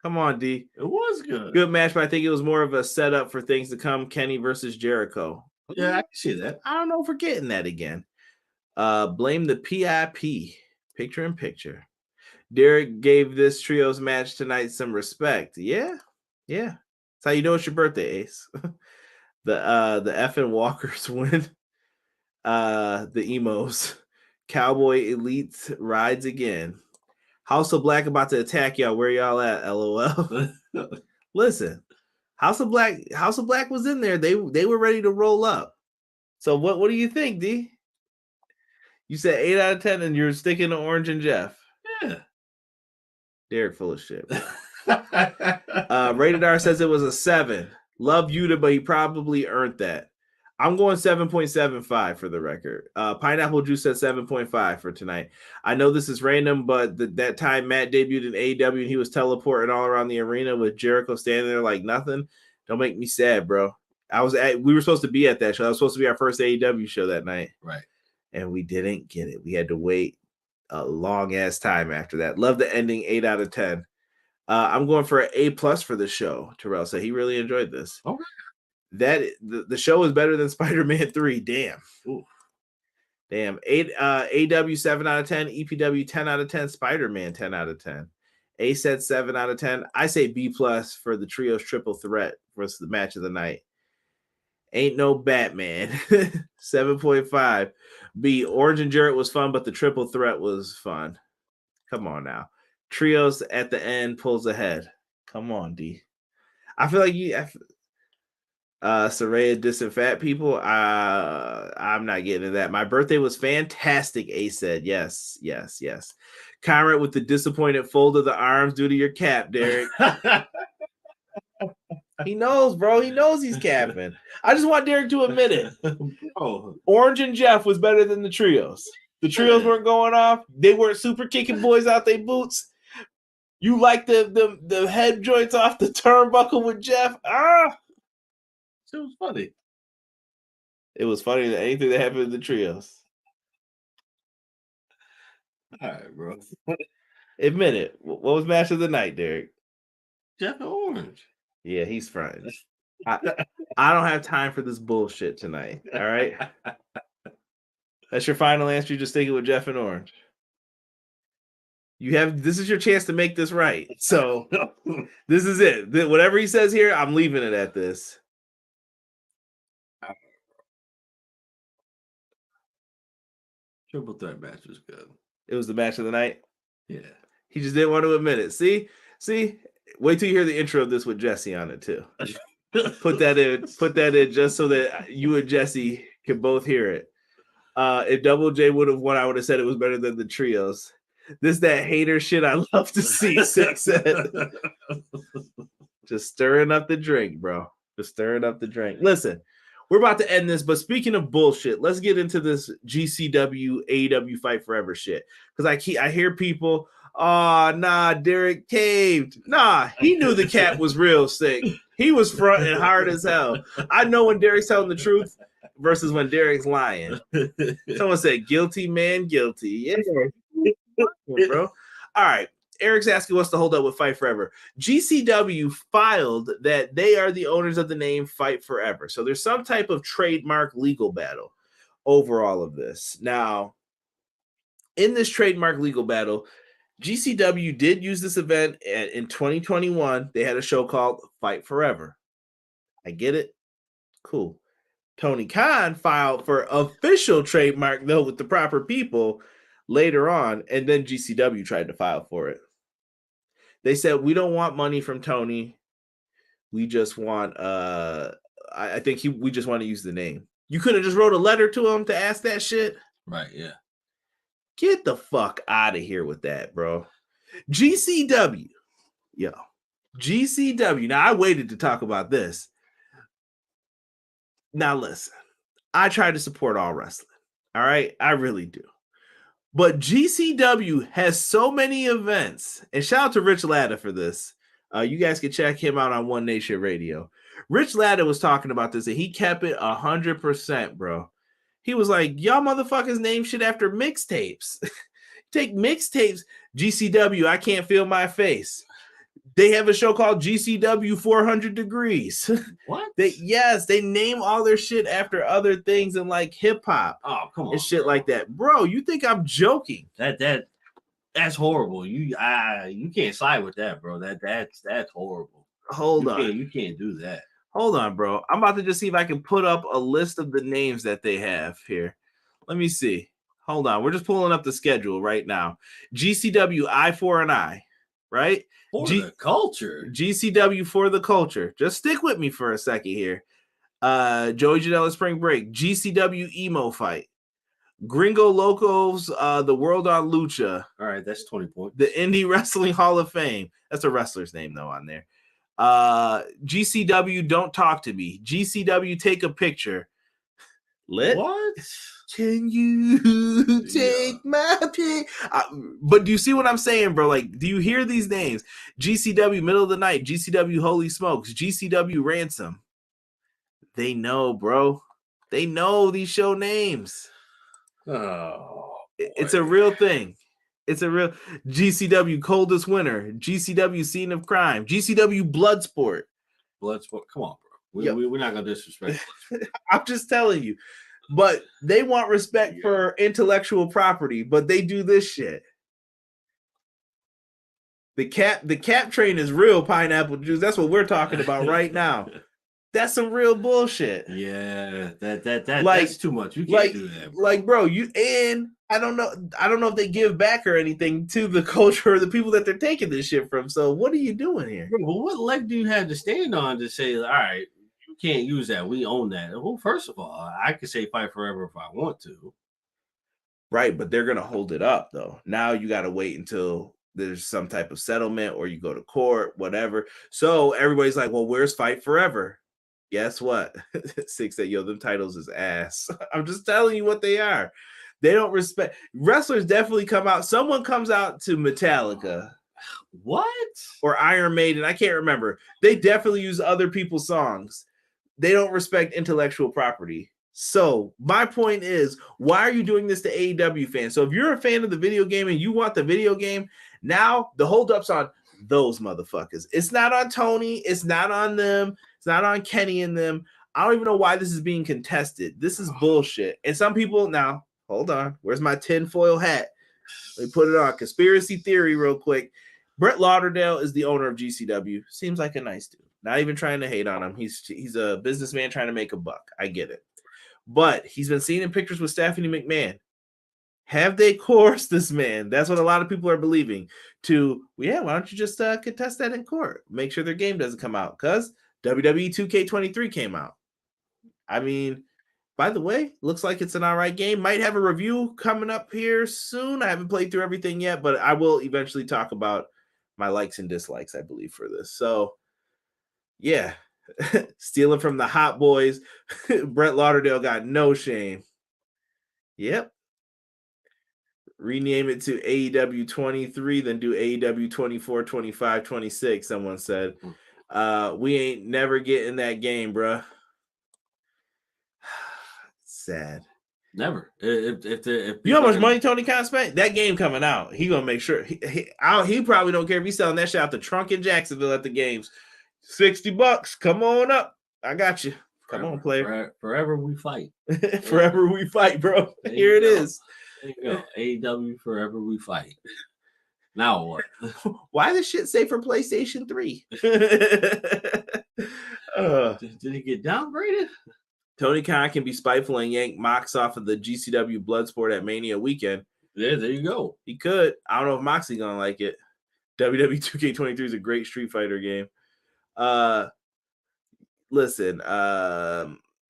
Come on, D. It was good. Good match, but I think it was more of a setup for things to come. Kenny versus Jericho. Yeah, I can see that. I don't know if we're getting that again. Blame the PIP. Picture in picture. Derek gave this trios match tonight some respect. Yeah. That's how you know it's your birthday, Ace. The effing Walkers win. The emos. Cowboy Elite rides again. House of Black about to attack y'all. Where y'all at? LOL. Listen, House of Black was in there. They were ready to roll up. So what do you think, D? You said 8 out of 10 and you're sticking to Orange and Jeff. Yeah. Derek full of shit. Rated R says it was a 7. Love Yuta, but he probably earned that. I'm going 7.75 for the record. Pineapple Juice said 7.5 for tonight. I know this is random, but that time Matt debuted in AEW and he was teleporting all around the arena with Jericho standing there like nothing. Don't make me sad, bro. We were supposed to be at that show. That was supposed to be our first AEW show that night. Right. And we didn't get it. We had to wait a long ass time after that. Love the ending, 8 out of 10. I'm going for an A+ for the show. Terrell said he really enjoyed this. Okay. That the show is better than Spider-Man 3. Damn. Ooh. Damn. AW 7 out of 10, EPW 10 out of 10, Spider-Man 10 out of 10. A said 7 out of 10. I say B+ for the trios triple threat versus the match of the night. Ain't no Batman. 7.5. B. Orange and Jarrett was fun, but the triple threat was fun. Come on now. Trios at the end pulls ahead. Come on, D. I feel like Saraya dissing fat people. I'm not getting into that. My birthday was fantastic, A said. Yes. Conrad with the disappointed fold of the arms due to your cap, Derek. He knows, bro. He knows he's capping. I just want Derek to admit it. Bro. Orange and Jeff was better than the trios. The trios weren't going off. They weren't super kicking boys out their boots. You like the head joints off the turnbuckle with Jeff? It was funny. It was funny than anything that happened in the trios. All right, bro. Admit it. What was match of the night, Derek? Jeff and Orange. Yeah, he's fronting. I don't have time for this bullshit tonight. All right. That's your final answer. You just sticking with Jeff and Orange. This is your chance to make this right. So this is it. Whatever he says here, I'm leaving it at this. Triple threat match was good. It was the match of the night. Yeah. He just didn't want to admit it. See? Wait till you hear the intro of this with Jesse on it too. Put that in just so that you and Jesse can both hear it. If Double J would have won, I would have said it was better than the trios. This that hater shit I love to see. Six said. Just stirring up the drink, bro. Just stirring up the drink. Listen, we're about to end this, but speaking of bullshit, let's get into this GCW AEW Fight Forever shit. Because I hear people, oh, nah, Derek caved. Nah, he knew the cat was real sick. He was fronting hard as hell. I know when Derek's telling the truth versus when Derek's lying. Someone said, guilty man, guilty. Yeah, bro. All right. Eric's asking what's to hold up with Fight Forever. GCW filed that they are the owners of the name Fight Forever. So there's some type of trademark legal battle over all of this. Now, in this trademark legal battle, GCW did use this event in 2021. They had a show called Fight Forever. I get it. Cool. Tony Khan filed for official trademark, though, with the proper people later on, and then GCW tried to file for it. They said, we don't want money from Tony. We just want, I think we just want to use the name. You could have just wrote a letter to him to ask that shit. Right, yeah. Get the fuck out of here with that, bro. GCW. Yo. GCW. Now, I waited to talk about this. Now, listen. I try to support all wrestling. All right? I really do. But GCW has so many events. And shout out to Rich Latta for this. You guys can check him out on One Nation Radio. Rich Latta was talking about this, and he kept it 100%, bro. He was like, y'all motherfuckers name shit after mixtapes. Take mixtapes. GCW, I Can't Feel My Face. They have a show called GCW 400 Degrees. What? They name all their shit after other things in like hip hop. Oh, come on. And shit like that. Bro, you think I'm joking? That's horrible. You can't side with that, bro. That's horrible. Hold on. You can't do that. Hold on, bro. I'm about to just see if I can put up a list of the names that they have here. Let me see. Hold on. We're just pulling up the schedule right now. GCW I4 and I, right? For the culture. GCW for the culture. Just stick with me for a second here. Joey Janela Spring Break. GCW Emo Fight. Gringo Locos, the World on Lucha. All right, that's 20 points. The Indie Wrestling Hall of Fame. That's a wrestler's name, though, on there. GCW Don't Talk to Me. GCW Take a Picture. Lit? What? Can you take my pic? But do you see what I'm saying, bro? Like, do you hear these names? GCW Middle of the Night. GCW Holy Smokes. GCW Ransom. They know, bro. They know these show names. Oh, it's a real thing. It's a real GCW Coldest Winter, GCW Scene of Crime, GCW Bloodsport. Bloodsport, come on, bro. We're not gonna disrespect. I'm just telling you, but they want respect for intellectual property, but they do this shit. The cap train is real pineapple juice. That's what we're talking about right now. That's some real bullshit. Yeah, that's too much. You can't do that, bro. Like, bro, I don't know if they give back or anything to the culture or the people that they're taking this shit from. So what are you doing here? Bro, well, what leg do you have to stand on to say, all right, you can't use that. We own that. Well, first of all, I could say Fight Forever if I want to. Right, but they're gonna hold it up though. Now you gotta wait until there's some type of settlement or you go to court, whatever. So everybody's like, well, where's Fight Forever? Guess what? Six said, yo, them titles is ass. I'm just telling you what they are. They don't respect wrestlers. Definitely come out. Someone comes out to Metallica, what, or Iron Maiden. I can't remember. They definitely use other people's songs. They don't respect intellectual property. So my point is, why are you doing this to AEW fans? So if you're a fan of the video game and you want the video game, now the holdup's on those motherfuckers. It's not on Tony. It's not on them. It's not on Kenny and them. I don't even know why this is being contested. This is bullshit. And some people now, hold on. Where's my tinfoil hat? Let me put it on. Conspiracy theory real quick. Brett Lauderdale is the owner of GCW. Seems like a nice dude. Not even trying to hate on him. He's a businessman trying to make a buck. I get it. But he's been seen in pictures with Stephanie McMahon. Have they coerced this man? That's what a lot of people are believing. Why don't you just contest that in court? Make sure their game doesn't come out. Because WWE 2K23 came out. I mean, by the way, looks like it's an all right game. Might have a review coming up here soon. I haven't played through everything yet, but I will eventually talk about my likes and dislikes, I believe, for this. So, yeah. Stealing from the Hot Boys. Brett Lauderdale got no shame. Yep. Rename it to AEW 23, then do AEW 24, 25, 26, someone said. We ain't never getting that game, bruh. Sad. Never. If you know how much money Tony Khan spent? That game coming out, he gonna make sure he probably don't care if he's selling that shit out the trunk in Jacksonville at the games. $60. Come on up. I got you. Come on, player. Forever we fight. Forever we fight, bro. Here it is. There you go. AEW Forever we fight. Now what? Why does shit say for PlayStation 3? Did it get downgraded? Tony Khan can be spiteful and yank Mox off of the GCW Bloodsport at Mania weekend. Yeah, there you go. He could. I don't know if Moxley gonna like it. WWE 2K23 is a great Street Fighter game. Listen,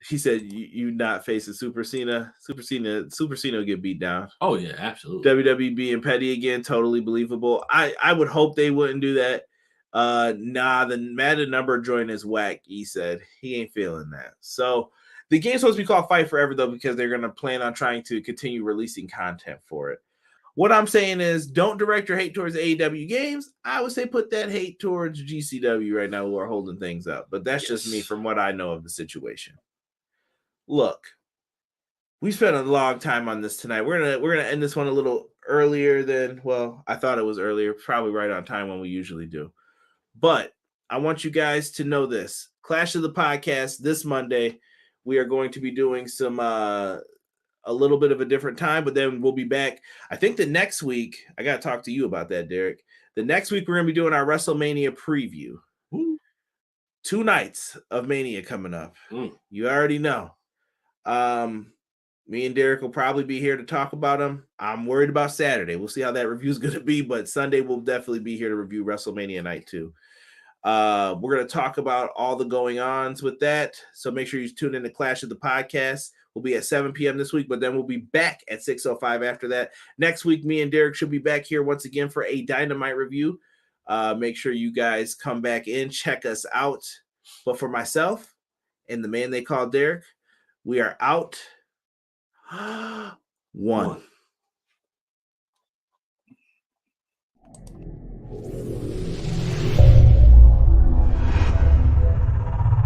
he said you not facing Super Cena. Super Cena will get beat down. Oh yeah, absolutely. WWE being petty again, totally believable. I would hope they wouldn't do that. Nah, the Madden number joint is whack. He said he ain't feeling that. So the game's supposed to be called Fight Forever though, because they're gonna plan on trying to continue releasing content for it. What I'm saying is, don't direct your hate towards AEW games. I would say put that hate towards GCW right now, who are holding things up. But that's just me from what I know of the situation. Look, we spent a long time on this tonight. We're gonna end this one a little earlier than, well, I thought it was earlier, probably right on time when we usually do. But I want you guys to know this. Clash of the Podcast this Monday. We are going to be doing some a little bit of a different time, but then we'll be back. I think the next week, I got to talk to you about that, Derek. The next week, we're going to be doing our WrestleMania preview. Ooh. 2 nights of Mania coming up. You already know. Me and Derek will probably be here to talk about them. I'm worried about Saturday. We'll see how that review is going to be, but Sunday we'll definitely be here to review WrestleMania night 2. We're going to talk about all the going-ons with that, so make sure you tune in to Clash of the Podcast. We'll be at 7 p.m. this week, but then we'll be back at 6:05 after that. Next week, me and Derek should be back here once again for a Dynamite review. Make sure you guys come back in, check us out. But for myself and the man they call Derek, we are out. 1.